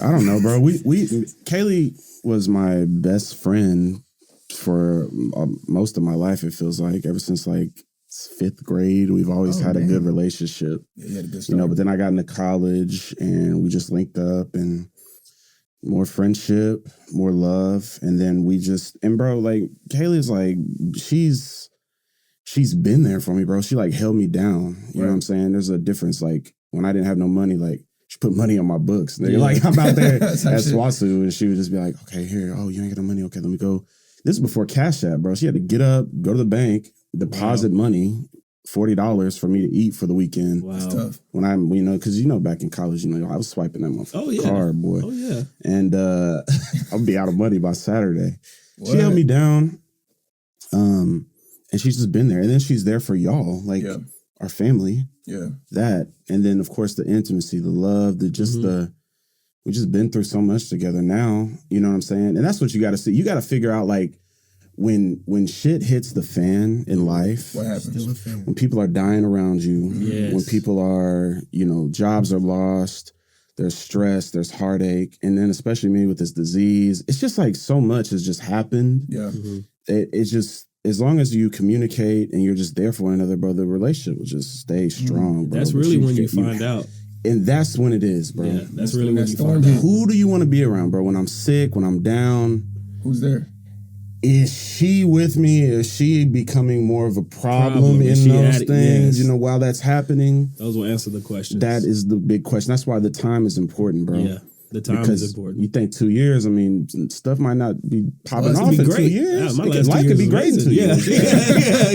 I don't know, bro. We Kaylee was my best friend for most of my life. It feels like ever since like 5th grade, we've always had a good relationship. Yeah, you had a good But then I got into college and we just linked up and more friendship, more love, and then bro, like Kaylee's like she's been there for me, bro. She like held me down. You know what I'm saying? There's a difference. Like when I didn't have no money, like she put money on my books. Nigga. Like I'm out there at SWASU and she would just be like, okay, here, oh, you ain't got no money. Okay, let me go. This is before Cash App, bro. She had to get up, go to the bank, deposit money, $40 for me to eat for the weekend. Wow. It's tough. When I'm, because back in college, I was swiping that motherfucking card, boy. Oh yeah. And I'll be out of money by Saturday. What? She held me down. And she's just been there. And then she's there for y'all, like our family. Yeah. That. And then of course the intimacy, the love, we just been through so much together now. You know what I'm saying? And that's what you gotta see. You gotta figure out like when shit hits the fan in life, What happens? when people are dying around you, when people are, jobs are lost, there's stress, there's heartache, and then especially me with this disease, it's just like so much has just happened. Yeah. It's just, as long as you communicate and you're just there for one another, bro, the relationship will just stay strong, bro. That's really when you find out. And that's when it is, bro. Yeah, that's really when you storm find out. Who do you want to be around, bro? When I'm sick, when I'm down, Who's there? is she with me? Is she becoming more of a problem Is in she those adding- things? yes. While that's happening, Those will answer the question. that is the big question. That's why the time is important, bro. Yeah, the time Because is important. You think 2 years? I mean, stuff might not be popping it's off gonna be in 2 great. years. Yeah, my It last 2 life could years be was great in 2 amazing. years.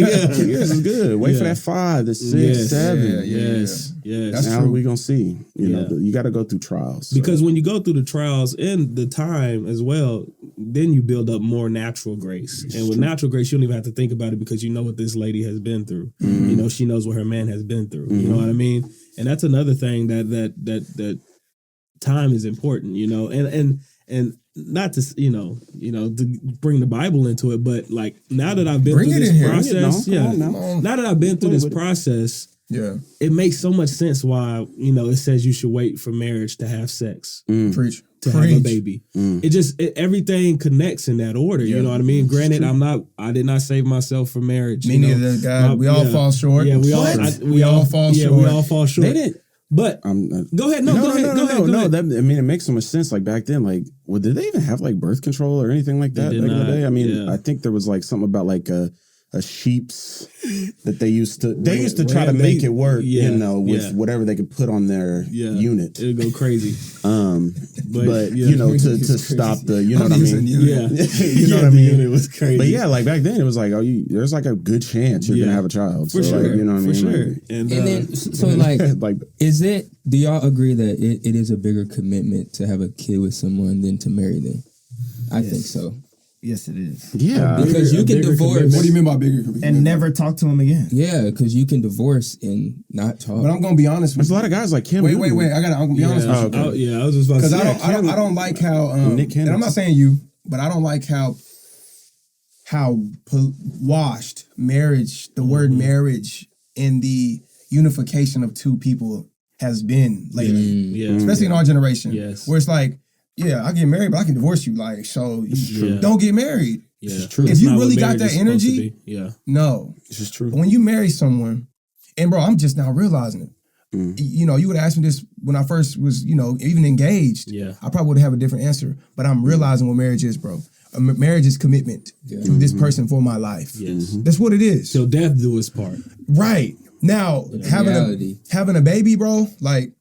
Yeah. 2 years is good. Wait for Yeah. that 5, the 6, Yes. 7. Yes. That's Now true. we gonna see. Yeah. You got to go through trials. So. Because when you go through the trials and the time as well, then you build up more natural grace. And with natural grace, you don't even have to think about it because you know what this lady has been through. She knows what her man has been through. You know what I mean? And that's another thing that time is important. And not to to bring the Bible into it, but like now that I've been Bring through it this in here. process, Come on now. now that I've been through this process. Yeah. It makes so much sense why, it says you should wait for marriage to have sex, Preach. to have a baby. Everything connects in that order. You know what I mean? Granted, I did not save myself for marriage. Me neither, God. We all fall short. Yeah, we all fall short. We all fall short. They didn't. But go ahead. No, go ahead. It makes so much sense. Like back then, like, did they even have like birth control or anything like that They back did in the not, day? I mean, yeah. I think there was like something about like a sheep's that they used to try to make it work, with whatever they could put on their unit. It'd go crazy. But to stop the, you know what I mean? Yeah. You know what I mean? It was crazy. But yeah, like back then it was like, there's like a good chance you're gonna have a child. For so sure. like, you know what I mean? For sure. Like, And then, so like, like do y'all agree that it is a bigger commitment to have a kid with someone than to marry them? I think so. Yes, it is. yeah. Because you can divorce. What do you mean by bigger? And never talk to him again. Yeah, because you can divorce and not talk. But I'm gonna be honest with There's a lot of guys like Kim. Wait. I'm gonna be honest with you. I was just about to Because say. I don't like how Nick and I'm not saying you, but I don't like how washed marriage, the word marriage, and the unification of two people has been lately, Yeah. especially in our generation. Yes. Where it's like, yeah, I get married, but I can divorce you. Like, so true. don't get married. Yeah. is true. If That's you not what really got marriage that is supposed to energy, be. Yeah. no. This is true. But when you marry someone, and bro, I'm just now realizing it. You would have asked me this when I first was, even engaged. Yeah. I probably would have a different answer. But I'm realizing what marriage is, bro. Marriage is commitment to this person for my life. Yes. That's what it is. Till death do us part. Right. Now, reality. having a baby, bro, like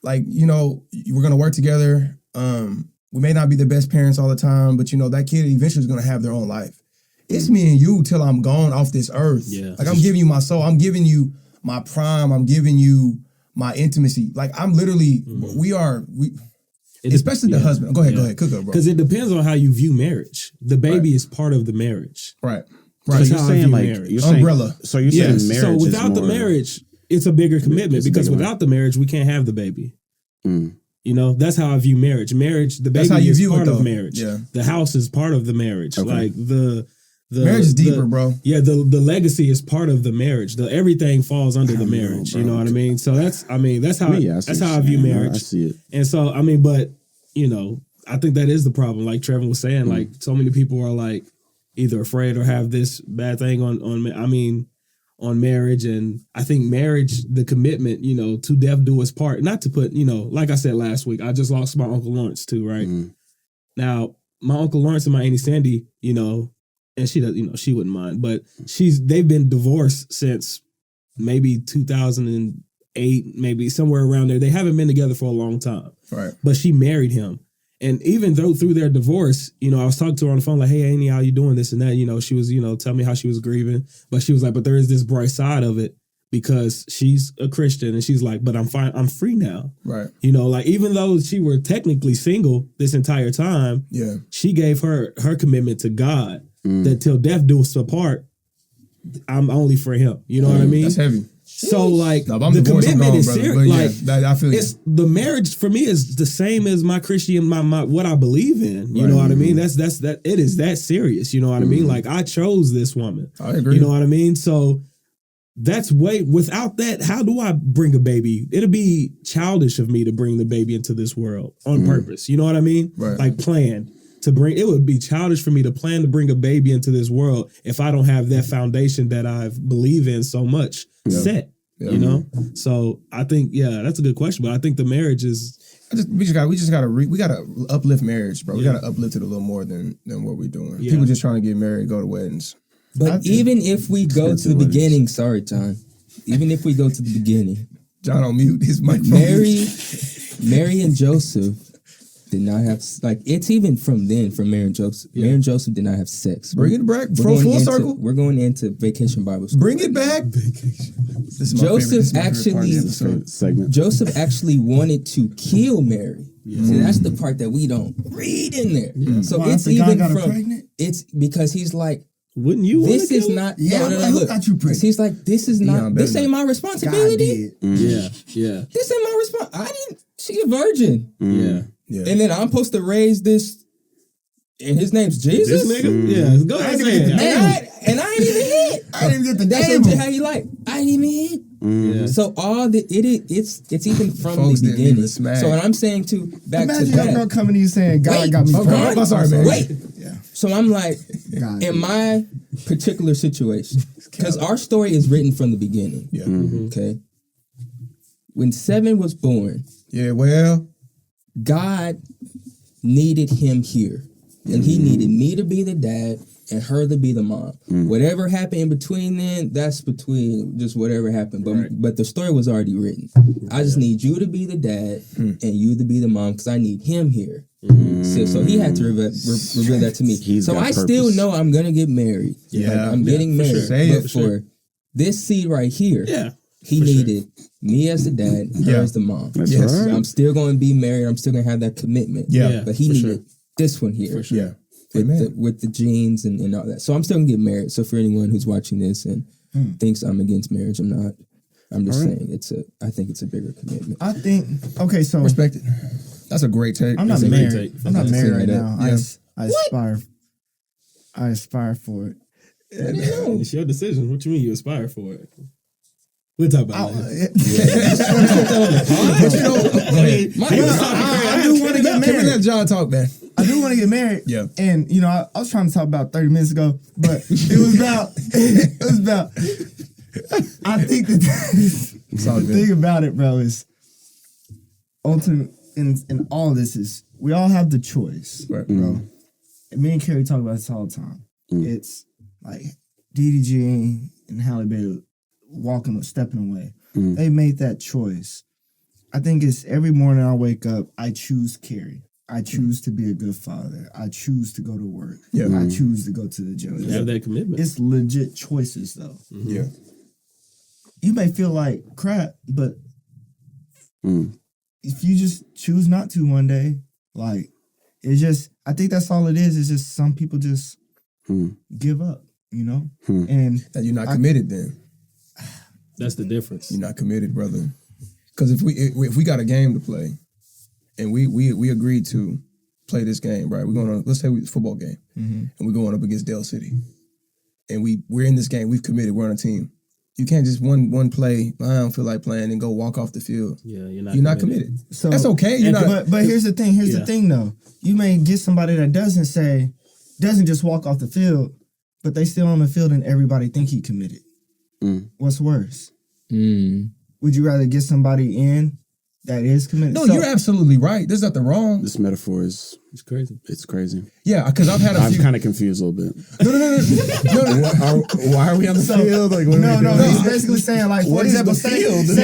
we're gonna work together. We may not be the best parents all the time, but that kid eventually is gonna have their own life. It's me and you till I'm gone off this earth. Yeah. Like I'm giving you my soul. I'm giving you my prime. I'm giving you my intimacy. Like I'm literally, especially the husband. Go ahead, cook up, bro. Because it depends on how you view marriage. The baby is part of the marriage. Right. So Right. you're how I saying view like marriage. Umbrella. So you're Yes. saying marriage So is without the more- marriage, it's a bigger commitment It's a because bigger without the marriage, we can't have the baby. Mm. That's how I view marriage. Marriage, the That's baby how you is view it, part of though. marriage. Yeah. The house is part of the marriage. Okay. Like marriage is deeper, bro. Yeah, the legacy is part of the marriage. Everything falls under the marriage. You know what I mean? So that's how I view marriage. I see it. And so but I think that is the problem. Like Trevor was saying, like so many people are like either afraid or have this bad thing on marriage. And I think marriage, the commitment, to death do us part. Not to put, like I said last week, I just lost my Uncle Lawrence too, right? Now, my Uncle Lawrence and my Auntie Sandy, and she does, she wouldn't mind, but they've been divorced since maybe 2008, maybe somewhere around there. They haven't been together for a long time. Right. But she married him. And even though through their divorce, I was talking to her on the phone like, hey, Amy, how you doing? This and that. She was, telling me how she was grieving. But she was like, but there is this bright side of it because she's a Christian. And she's like, but I'm fine. I'm free now. Right. Like even though she were technically single this entire time, she gave her commitment to God that till death do us apart, I'm only for him. You know what I mean? That's heavy. So like the commitment is serious. Like I feel it's the marriage for me is the same as my Christian, my what I believe in. You know what I mean? That's that it is that serious. You know what I mean? Like I chose this woman. I agree. You know what I mean? So that's without that, how do I bring a baby? It'll be childish of me to bring the baby into this world on purpose. You know what I mean? Right. Like plan to bring. It would be childish for me to plan to bring a baby into this world if I don't have that foundation that I believe in so much set. Yeah. So I think that's a good question, but I think the marriage is. We gotta uplift marriage, bro. We gotta uplift it a little more than what we're doing. Yeah. People just trying to get married, go to weddings. But even if we go to the beginning, sorry, John. Even if we go to the beginning, John on mute his microphone. Mary and Joseph did not have it's even from Mary and Joseph. Mary and Joseph did not have sex. Bring it back full circle. We're going into Vacation Bible School. Bring it back. Joseph actually wanted to kill Mary. Yeah. See, that's the part that we don't read in there. Yeah. So it's even from it's because he's like, wouldn't you? This is not. Yeah, no, look. He's like, this is not. This ain't my responsibility. Yeah. This ain't my responsibility. She's a virgin. Yeah. And then I'm supposed to raise this, and his name's Jesus. This nigga. Yeah. Go ahead. And I ain't even hit. I didn't even get the name. How you like? I ain't even hit. Yeah. So it's even from the beginning. So what I'm saying back Imagine to that. Imagine girl coming to you saying, God got me. I'm sorry, man. Wait. Yeah. So I'm like, in my particular situation, because our story is written from the beginning. Yeah. Okay. When 7 was born. Yeah. Well, God needed him here, and he needed me to be the dad and her to be the mom. Whatever happened in between then, that's between just whatever happened. But the story was already written. I just need you to be the dad and you to be the mom because I need him here. So he had to reveal that to me. So I still know I'm going to get married. Yeah. I'm getting married. Sure. For this seed right here, he needed me as the dad, her as the mom. That's right. So I'm still going to be married. I'm still going to have that commitment. Yeah. But he needed this one here. For sure. Yeah. With the genes and all that. So I'm still going to get married. So for anyone who's watching this and thinks I'm against marriage, I'm not. I'm just saying I think it's a bigger commitment. I think, okay, so. Respect it. That's a great take. I'm not married. I'm not married right now. Yeah. I aspire for it. It's your decision. What you mean you aspire for it? We'll talk about that. I do want to get married. Let John talk, man. I do want to get married. Yeah. And, I was trying to talk about 30 minutes ago, but it was about, I think the thing about it, bro, is ultimate in all this is we all have the choice, bro. And me and Carrie talk about this all the time. It's like DDG and Halle Berry stepping away. They made that choice. I think it's every morning I wake up, I choose Carrie. I choose to be a good father. I choose to go to work. Yeah. I choose to go to the gym. You have that commitment. It's legit choices, though. Yeah. You may feel like crap, but if you just choose not to one day, like, it's just, I think that's all it is. It's just some people just give up, And that you're not committed then. That's the difference. You're not committed, brother. Because if we got a game to play, and we agreed to play this game, right? We're going on. Let's say it's a football game, and we're going up against Dale City. and we're in this game. We've committed. We're on a team. You can't just one play. I don't feel like playing and go walk off the field. Yeah, you're not committed. So That's okay. You're not. But here's the thing. Here's the thing, though. You may get somebody that doesn't just walk off the field, but they still on the field and everybody think he committed. What's worse? Would you rather get somebody in that is committed? No, you're absolutely right. There's nothing wrong. This metaphor is It's crazy. it's crazy. Yeah, because I've had a I'm few. kind of confused a little bit. No. Why are we on the field? Like, what are we doing? He's basically saying, like, for What is example, the say field?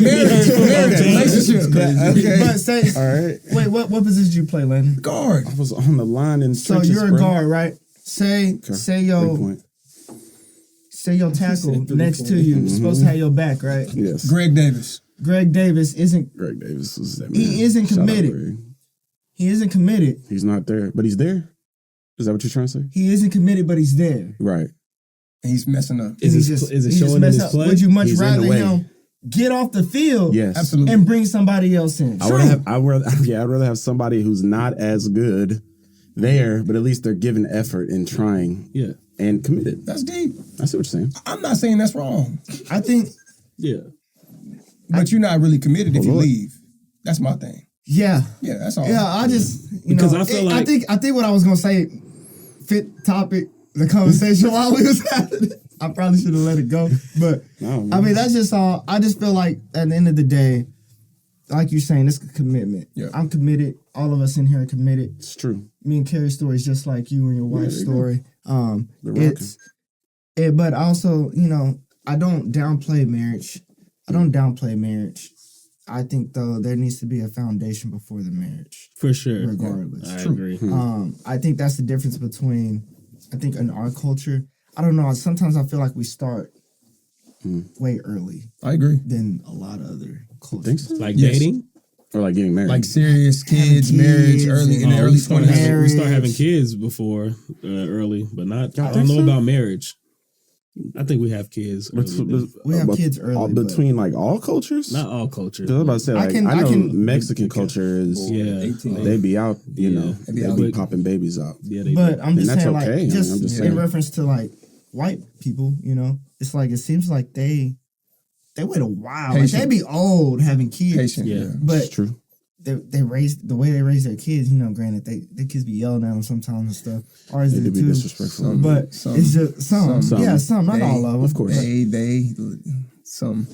Marriage, relationship. Okay. But say, All right. wait, what position did you play, Landon? Guard. I was on the line in So trenches, you're a bro. guard, right? Say Great your point. tackle next to you is supposed to have your back, right? Yes. Greg Davis. Greg Davis isn't. Greg Davis was that man. He isn't Shout out, committed. Greg. He isn't committed. He's not there, but he's there. Is that what you're trying to say? He isn't committed, but he's there. Right. And he's messing up. Is He it just showing in messed his up. play? Would you much He's in the rather way. him get off the field Yes. Absolutely. and bring somebody else in? I'd rather have somebody who's not as good there, but at least they're giving effort and trying Yeah. and committed. That's deep. I see what you're saying. I'm not saying that's wrong, I think, Yeah. but you're not really committed if you Lord. leave. That's my thing. yeah. Yeah, that's all. Yeah, I just Because know, I feel like- I think what I was gonna say fit topic the conversation while we was having it. I probably should have let it go, but No, I mean that's just all. I just feel like at the end of the day, like you're saying, it's a commitment. Yeah. I'm committed. All of us in here are committed. it's true. Me and Carrie's story is just like you and your wife's there you go. story. They're But also, I don't downplay marriage. I think though there needs to be a foundation before the marriage, For sure. regardless. I agree. I think that's the difference between, I think in our culture, I don't know, sometimes I feel like we start way early I agree. than a lot of other cultures. Think so? Like Yes. dating? Or like getting married. Like serious kids, Having marriage, kids, early in the and early we start 20s. having- we start Marriage. having kids before early, but not. I don't think know so? about marriage. I think we have kids. But- early, though. We have kids early, but- between like all cultures. Not all cultures. 'Cause I was about to say, like, I I know can- Mexican culture is, Yeah. 18. they be out, you know, They be they out. be popping babies out. Yeah, they But do. I'm just that's saying, okay. I like, mean, just, I'm just in saying. reference to like white people, it's like it seems like they wait a while. Like Patient. they be old having kids, Patient. Yeah. Yeah. It's but true. they raise the way they raise their kids. Granted, they kids be yelling at them sometimes and stuff. Ours They do do be too. disrespectful. But Some. it's just some. Some. Yeah, some, not They- all of them. Of course. Some.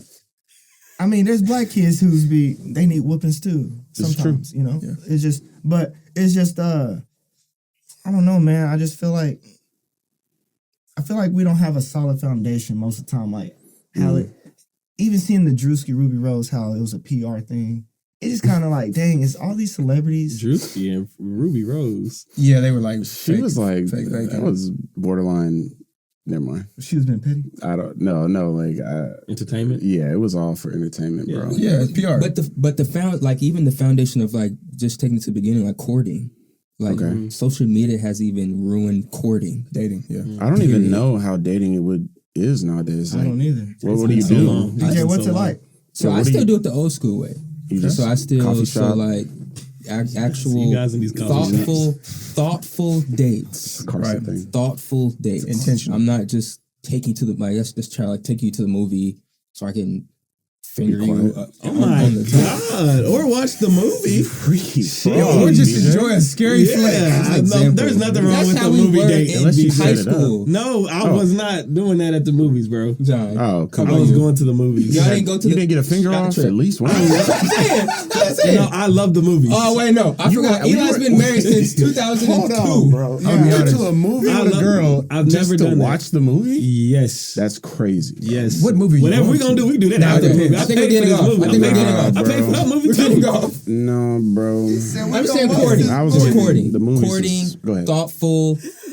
I mean, there's black kids they need whoopings too. It's true. Sometimes, Yeah. It's just I don't know, man. I just feel like we don't have a solid foundation most of the time. Like how even seeing the Drewski Ruby Rose, how it was a PR thing. It just kind of like, dang, it's all these celebrities. Drewski and Ruby Rose. Yeah, they were like She fake- was like, fake. that was borderline. Never mind. She was being petty. I don't know. No, like, Entertainment. yeah, it was all for entertainment, bro. Yeah, it's PR. But even the foundation of like just taking it to the beginning, like courting, like Okay. social media has even ruined courting. dating. Yeah. I don't even Period. know how dating is nowadays. I Like, don't either. what do you So do? long. DJ, what's So it long. like? So I what do still you- do it the old school way. You just So I still coffee so shop, like actual See you guys in these coffee thoughtful dates. Carson Right. thing. Thoughtful dates. Intentional. I'm not just taking you to the like let's try to like take you to the movie so I can finger you. Oh my God. Or watch the movie. Freaky. Yo, or just enjoy a scary flick. Yeah. example. There's nothing wrong That's with how the we movie were date. in Unless you high set it up. school. No, I was not doing that at the movies, bro. John, Oh, come I on. was going to the movies. Y'all didn't go to You the didn't get a finger Scott off trip. at least one. I love the movies. Oh wait, no, I forgot. we Eli's were- been married since 2002. Hold on, bro. I'll be You went honest. to a movie I with a love- girl I've just never to done that. watch the movie? Yes. That's crazy. Yes. What movie you Whatever going we gonna to? do, we do that Nah, after the okay. movie. I I think paid we're for getting this off. movie. I think we're Nah, getting off. I paid for that movie We're getting too. off. No, bro. I'm saying courting. I was Just getting courting. the movies. Courting, Go ahead.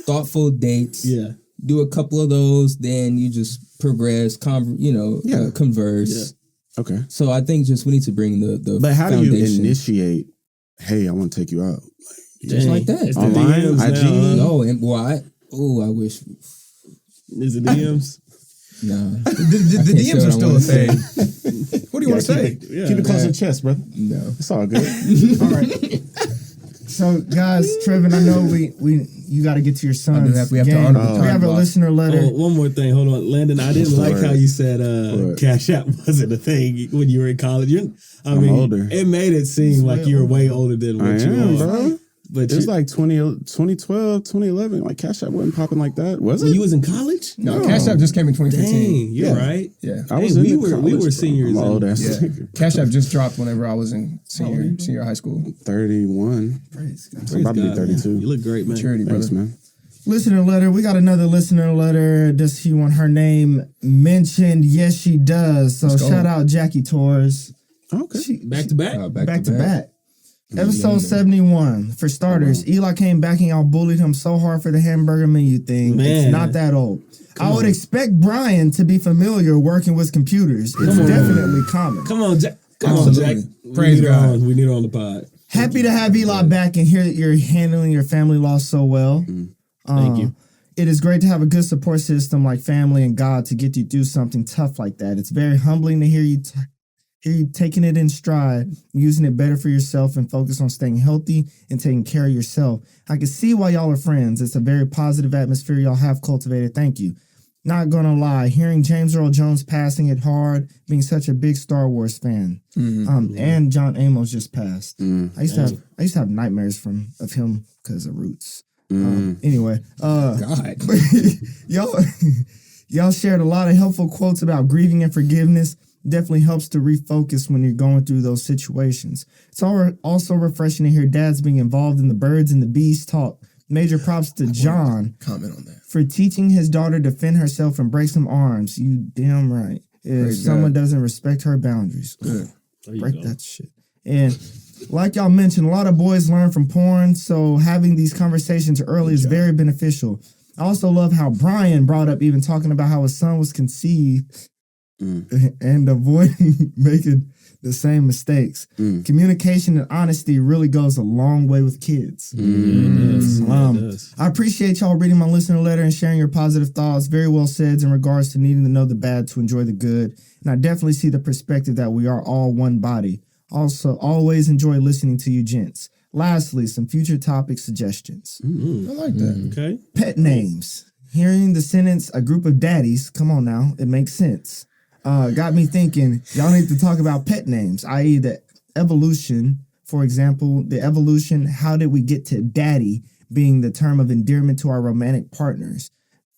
thoughtful dates. Yeah. Do a couple of those, then you just progress, Yeah. converse. Okay. So I think just we need to bring the But how do you foundation. initiate, hey, I want to take you out? Just like that. It's the Online, DMs IG? now, huh? No, and why? Oh, I wish. Is it DMs? Nah, The can't say DMs are what I still wanna a say. thing. What do you want to say? Keep it close to the chest, brother. no. It's all good. All right. So, guys, Trevin, I know we you got to get to your son's We have to game. honor the We time have a block. listener letter. Oh, one more thing. Hold on. Landon, I didn't like how you said Cash App wasn't a thing when you were in college. I'm older. It made it seem like you were way older than what you are. Bro. But It was like 2012, 2011. Like Cash App wasn't popping like that, was when it? you was in college? No, Cash App just came in 2015. Dang, you're Yeah. right. Yeah. I was Hey, in we college, were bro. seniors I'm in- old ass Yeah. nigga. Cash App just dropped whenever I was in senior high school. 31. Praise God. I'm about to be God, 32. man. You look great, man. Maturity, Thanks, brother. man. Listener letter. We got another listener letter. Does she want her name mentioned? Yes, she does. So Let's go. shout out Jackie Torres. Okay. Back to back. Back to back. Episode 71. For starters, Eli came back and y'all bullied him so hard for the hamburger menu thing. Man. It's not that old. I would expect Brian to be familiar working with computers. It's definitely common. Come on, Jack. Come Absolutely. on, Jack. Praise God. We need her on the pod. Happy to have Eli back and hear that you're handling your family loss so well. Thank you. It is great to have a good support system like family and God to get you through something tough like that. It's very humbling to hear you taking it in stride, using it better for yourself, and focus on staying healthy and taking care of yourself. I can see why y'all are friends. It's a very positive atmosphere y'all have cultivated. Thank you. Not gonna lie, hearing James Earl Jones passing it hard, being such a big Star Wars fan, and John Amos just passed. I used to have nightmares of him because of Roots. Anyway, God. y'all shared a lot of helpful quotes about grieving and forgiveness. Definitely helps to refocus when you're going through those situations. It's also refreshing to hear dads being involved in the birds and the bees talk. Major props to John Comment on that. for teaching his daughter to defend herself and break some arms. You damn right. If Praise someone God. doesn't respect her boundaries, Good. There you break go. that shit. And like y'all mentioned, a lot of boys learn from porn, so having these conversations early is very beneficial. I also love how Brian brought up even talking about how his son was conceived and avoiding making the same mistakes. Communication and honesty really goes a long way with kids. It does. I appreciate y'all reading my listener letter and sharing your positive thoughts. Very well said in regards to needing to know the bad to enjoy the good. And I definitely see the perspective that we are all one body. Also, always enjoy listening to you gents. Lastly, some future topic suggestions. I like that. Okay. Pet names. Hearing the sentence, a group of daddies, come on now, it makes sense. Got me thinking, y'all need to talk about pet names, i.e. the evolution. For example, the evolution, how did we get to daddy being the term of endearment to our romantic partners?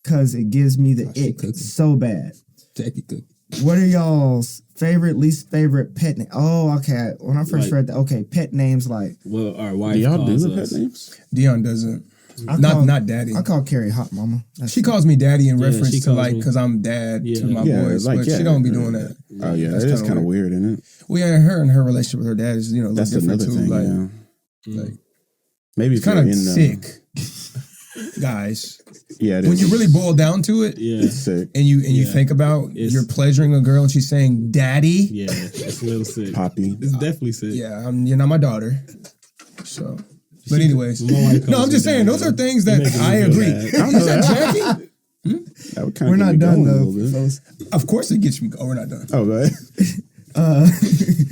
Because it gives me the ick so bad. Jackie Cook. What are y'all's least favorite pet name? Oh, okay. When I first read that, okay, pet names like Well, our wife Do y'all do calls the us. pet names? Dion doesn't. I call- Not daddy. I call Carrie Hot Mama. She calls me daddy in Yeah, reference she to calls like me- because I'm dad to my Yeah, boys, like, but yeah. she don't be doing that. Oh, yeah. That's It is kinda kind of weird, isn't it? Well, yeah, her and her relationship with her dad is a little That's different another too. thing, Like, yeah. like Maybe it's if kind you're of in sick, guys. Yeah, it When is. you really boil down to it, Yeah. It's sick. and you Yeah. think about It's- you're pleasuring a girl and she's saying daddy. Yeah, it's a little sick. Poppy. It's definitely sick. Yeah, you're not my daughter. So, but anyways, My wife no, calls I'm just me saying daddy, those are though. things You're that making me I feel agree. bad. I don't know Is that that. Jackie? That would kind we're of not done though. bit. Folks. Of course it gets me. Oh, we're not done. Oh, go ahead.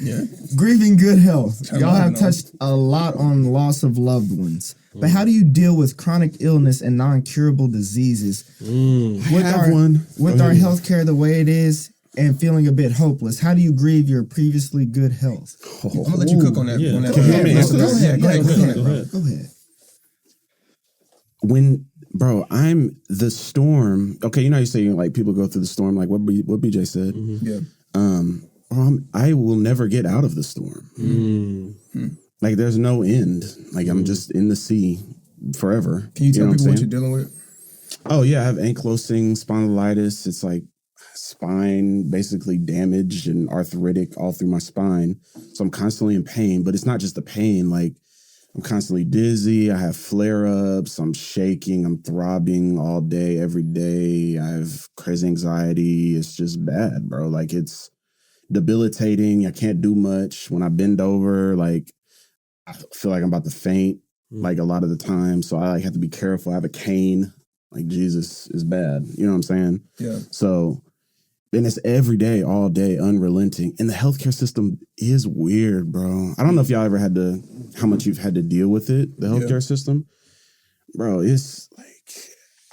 Yeah. Grieving good health. Turn Y'all mine have on. touched a lot on loss of loved ones. But how do you deal with chronic illness and non-curable diseases? With have one. With our healthcare the way it is and feeling a bit hopeless, how do you grieve your previously good health? I'm gonna let you cook on that. Yeah. On that Go ahead, man. Yeah, Go ahead. go ahead. Yeah, Go ahead. Go ahead. Go ahead. When, bro, I'm the storm. Okay, you know how you say like people go through the storm, like what BJ said. Yeah. I will never get out of the storm. Like there's no end. Like I'm just in the sea forever. Can you tell know people what I'm you're saying? dealing with? Oh yeah, I have ankylosing spondylitis. It's like spine basically damaged and arthritic all through my spine. So I'm constantly in pain, but it's not just the pain. Like I'm constantly dizzy. I have flare-ups. I'm shaking. I'm throbbing all day, every day. I have crazy anxiety. It's just bad, bro. Like it's debilitating. I can't do much. When I bend over, like I feel like I'm about to faint like a lot of the time. So I like have to be careful. I have a cane. Like Jesus is bad. You know what I'm saying? Yeah. So and it's every day, all day, unrelenting. And the healthcare system is weird, bro. I don't know if y'all ever had to, how much you've had to deal with it, the healthcare system. bro, it's like,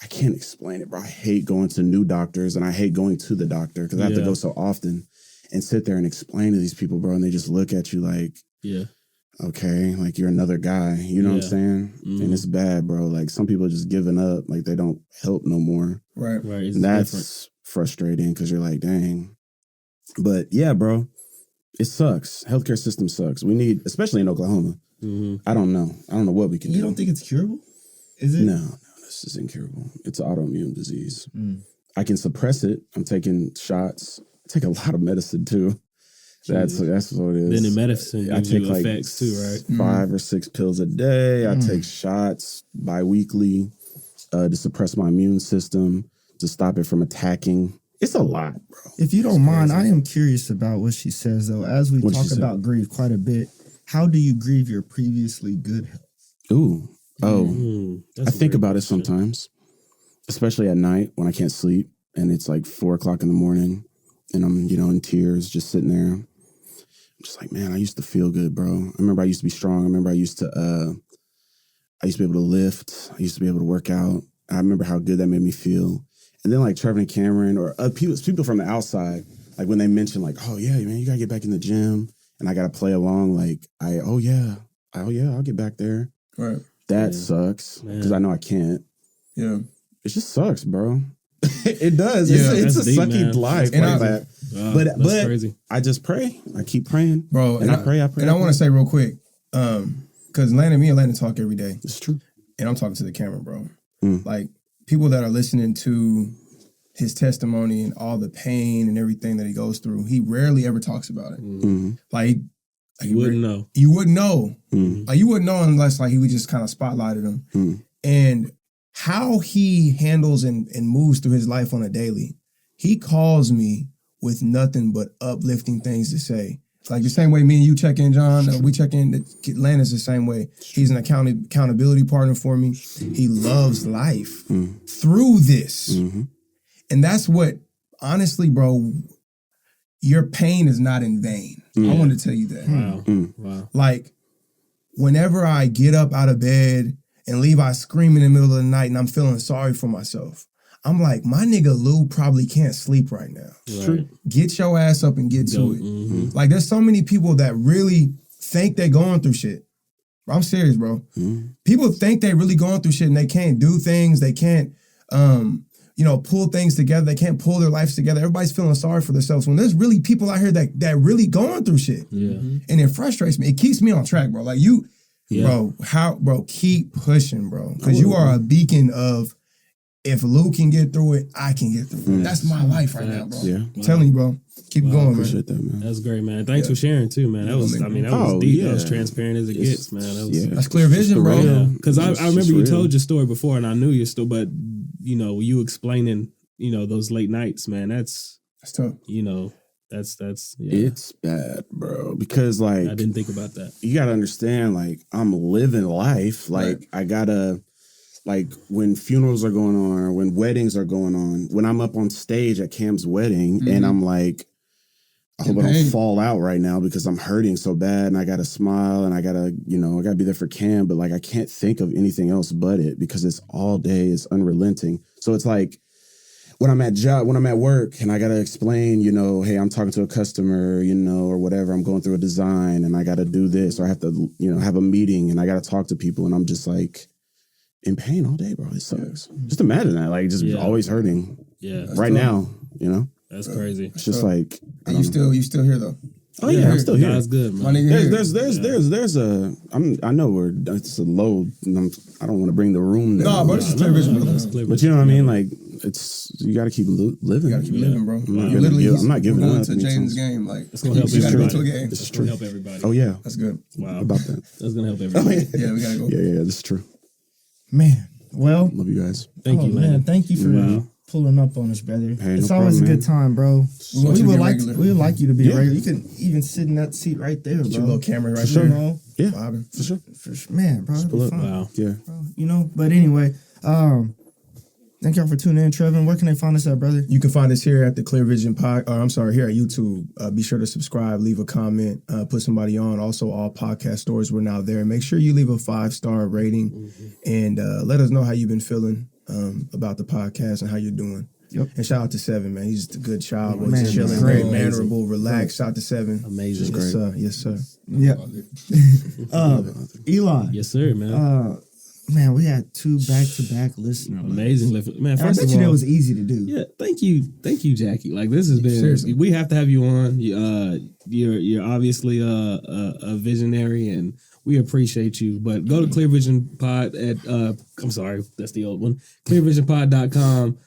I can't explain it, bro. I hate going to new doctors and I hate going to the doctor because I have to go so often and sit there and explain to these people, bro. And they just look at you like, okay, like you're another guy. You know what I'm saying? And it's bad, bro. Like some people are just giving up. Like they don't help no more. Right. And that's frustrating because you're like, dang. But yeah, bro, it sucks. Healthcare system sucks. We need, especially in Oklahoma. I don't know. I don't know what we can do. You don't think it's curable? Is it? No, this is incurable. It's an autoimmune disease. I can suppress it. I'm taking shots. I take a lot of medicine too. That's what it is. Then the medicine gives I take you effects too, right? 5 or 6 pills a day. I take shots bi-weekly to suppress my immune system, to stop it from attacking. It's a lot, bro. If you don't mind, I am curious about what she says, though. As we talk about grief quite a bit, how do you grieve your previously good health? I think about it sometimes, especially at night when I can't sleep and it's like 4 o'clock in the morning and I'm, in tears, just sitting there. I'm just like, man, I used to feel good, bro. I remember I used to be strong. I remember I used to be able to lift. I used to be able to work out. I remember how good that made me feel. And then like Trevor and Cameron or people from the outside, like when they mention like, oh yeah, man, you gotta get back in the gym and I gotta play along. Like I'll get back there. Right. That sucks because I know I can't. Yeah. It just sucks, bro. It does. Yeah, it's a deep, sucky man. life And like that. But crazy. I just pray. I keep praying, Bro. And I pray. And I want to say real quick, because me and Landon talk every day. It's true. And I'm talking to the camera, bro. Like people that are listening to his testimony and all the pain and everything that he goes through, he rarely ever talks about it. Like you wouldn't know. You wouldn't know. Like, you wouldn't know unless like he would just kind of spotlighted him. And how he handles and moves through his life on a daily, he calls me with nothing but uplifting things to say. Like the same way me and you check in, John, we check in, Landon's the same way. He's an accountability partner for me. He loves life through this. And that's what, honestly, bro, your pain is not in vain. I want to tell you that. Wow. Like, whenever I get up out of bed and Levi's screaming in the middle of the night and I'm feeling sorry for myself, I'm like, my nigga Lou probably can't sleep right now. Right. Get your ass up and get to it. Like, there's so many people that really think they're going through shit. I'm serious, bro. People think they're really going through shit and they can't do things. They can't, pull things together. They can't pull their lives together. Everybody's feeling sorry for themselves when there's really people out here that really going through shit. And it frustrates me. It keeps me on track, bro. Like bro, keep pushing, bro. Because you are a beacon of, if Lou can get through it, I can get through it. That's my life right now, bro. Yeah. I'm telling you, bro. Keep going, Appreciate man. that, man. That's great, man. Thanks for sharing too, man. That was, that was deep. That was transparent as it gets, man. That was, That's clear vision, bro. Because I remember you told your story before, and I knew your story, but you explaining, those late nights, man. That's tough. That's It's bad, bro. Because like I didn't think about that. You gotta understand, like, I'm living life. Like I gotta. Like when funerals are going on or when weddings are going on, when I'm up on stage at Cam's wedding and I'm like, I hope I don't fall out right now because I'm hurting so bad and I got to smile and I got to, I got to be there for Cam. But like, I can't think of anything else but it because it's all day. It's unrelenting. So it's like when I'm at work and I got to explain, hey, I'm talking to a customer, or whatever. I'm going through a design and I got to do this or I have to, have a meeting and I got to talk to people. And I'm just like, in pain all day, bro. It sucks. Just imagine that, like, just always hurting. Yeah, right now, That's crazy. It's just like, and you still here though. Oh yeah, I'm still here. God's good, man. There's a. I know it's a low. I don't want to bring the room down. No, but it's just clear vision, bro. But you know what I mean? Like, you got to keep living. You got to keep living, bro. I'm not giving up. To Jaden's game, like it's gonna help everybody. This is true. Help everybody. Oh yeah, that's good. Wow, about that. That's gonna help everybody. Yeah, we gotta go. Yeah, this is true. Man, well, love you guys. Thank you, man. Thank you for pulling up on us, brother. Hey, it's no always problem, a good time, bro. We would like you to be regular. You can even sit in that seat right there, bro. Your little camera right there. there. Yeah, for sure. Man, bro, it'd be fun. Wow. Yeah. Bro, but anyway, Thank y'all for tuning in, Trevin. Where can they find us at, brother? You can find us here at the Clear Vision Pod. Here at YouTube. Be sure to subscribe, leave a comment, put somebody on. Also, all podcast stores, we're now there. Make sure you leave a 5-star rating and let us know how you've been feeling about the podcast and how you're doing. Yep. And shout out to Seven, man. He's just a good child. Man, He's chilling, great. very mannerable, relaxed. Shout out to Seven. Amazing. Yes, sir. Yes, sir. Yeah. Eli. Yes, sir, man. Man, we had 2 back-to-back listeners. Amazing, man. And I First bet of you all, that was easy to do. yeah, thank you, Jackie. Like this has been. Seriously. We have to have you on. You're obviously a visionary, and we appreciate you. But go to Clear Vision Pod at. I'm sorry, that's the old one. ClearVisionPod.com.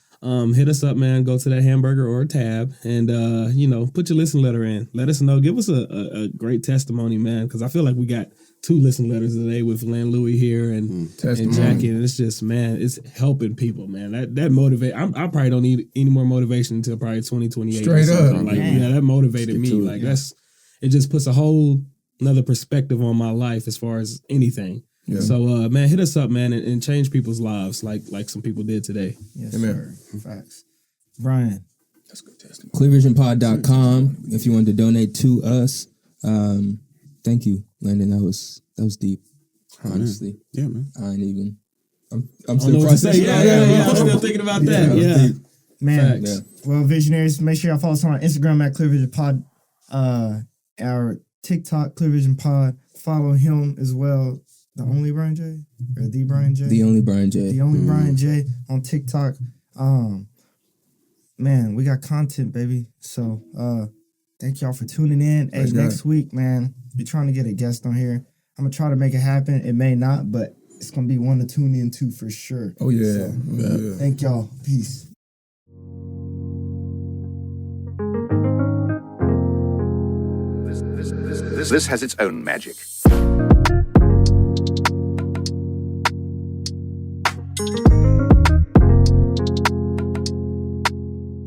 Hit us up, man. Go to that hamburger or a tab, and put your listen letter in. Let us know. Give us a great testimony, man, because I feel like we got 2 listen letters today with Louie here and Jackie, and it's just, man, it's helping people, man. That motivate. I probably don't need any more motivation until probably 2028. Straight up, like man. that motivated me. Like it just puts a whole another perspective on my life as far as anything. Yeah. So, man, hit us up, man, and change people's lives like some people did today. Yes, Amen. sir. Facts. Brian. That's good testimony. ClearVisionPod.com if you want to donate to us. Thank you, Landon. That was deep. Honestly. Yeah, man. I ain't even. I'm I don't know still what to say. processing. Yeah. I'm still thinking about that. Yeah. Man, Facts. well, visionaries, make sure y'all follow us on our Instagram at Clear Vision Pod, our TikTok, Clear Vision Pod. Follow him as well. The only Brian J? Or the Brian J? The only Brian J. The only Brian J on TikTok. Man, we got content, baby. So, thank y'all for tuning in. Hey, next week, man, we're trying to get a guest on here. I'm going to try to make it happen. It may not, but it's going to be one to tune into for sure. Oh, yeah. So, Yeah. thank y'all. Peace. This has its own magic.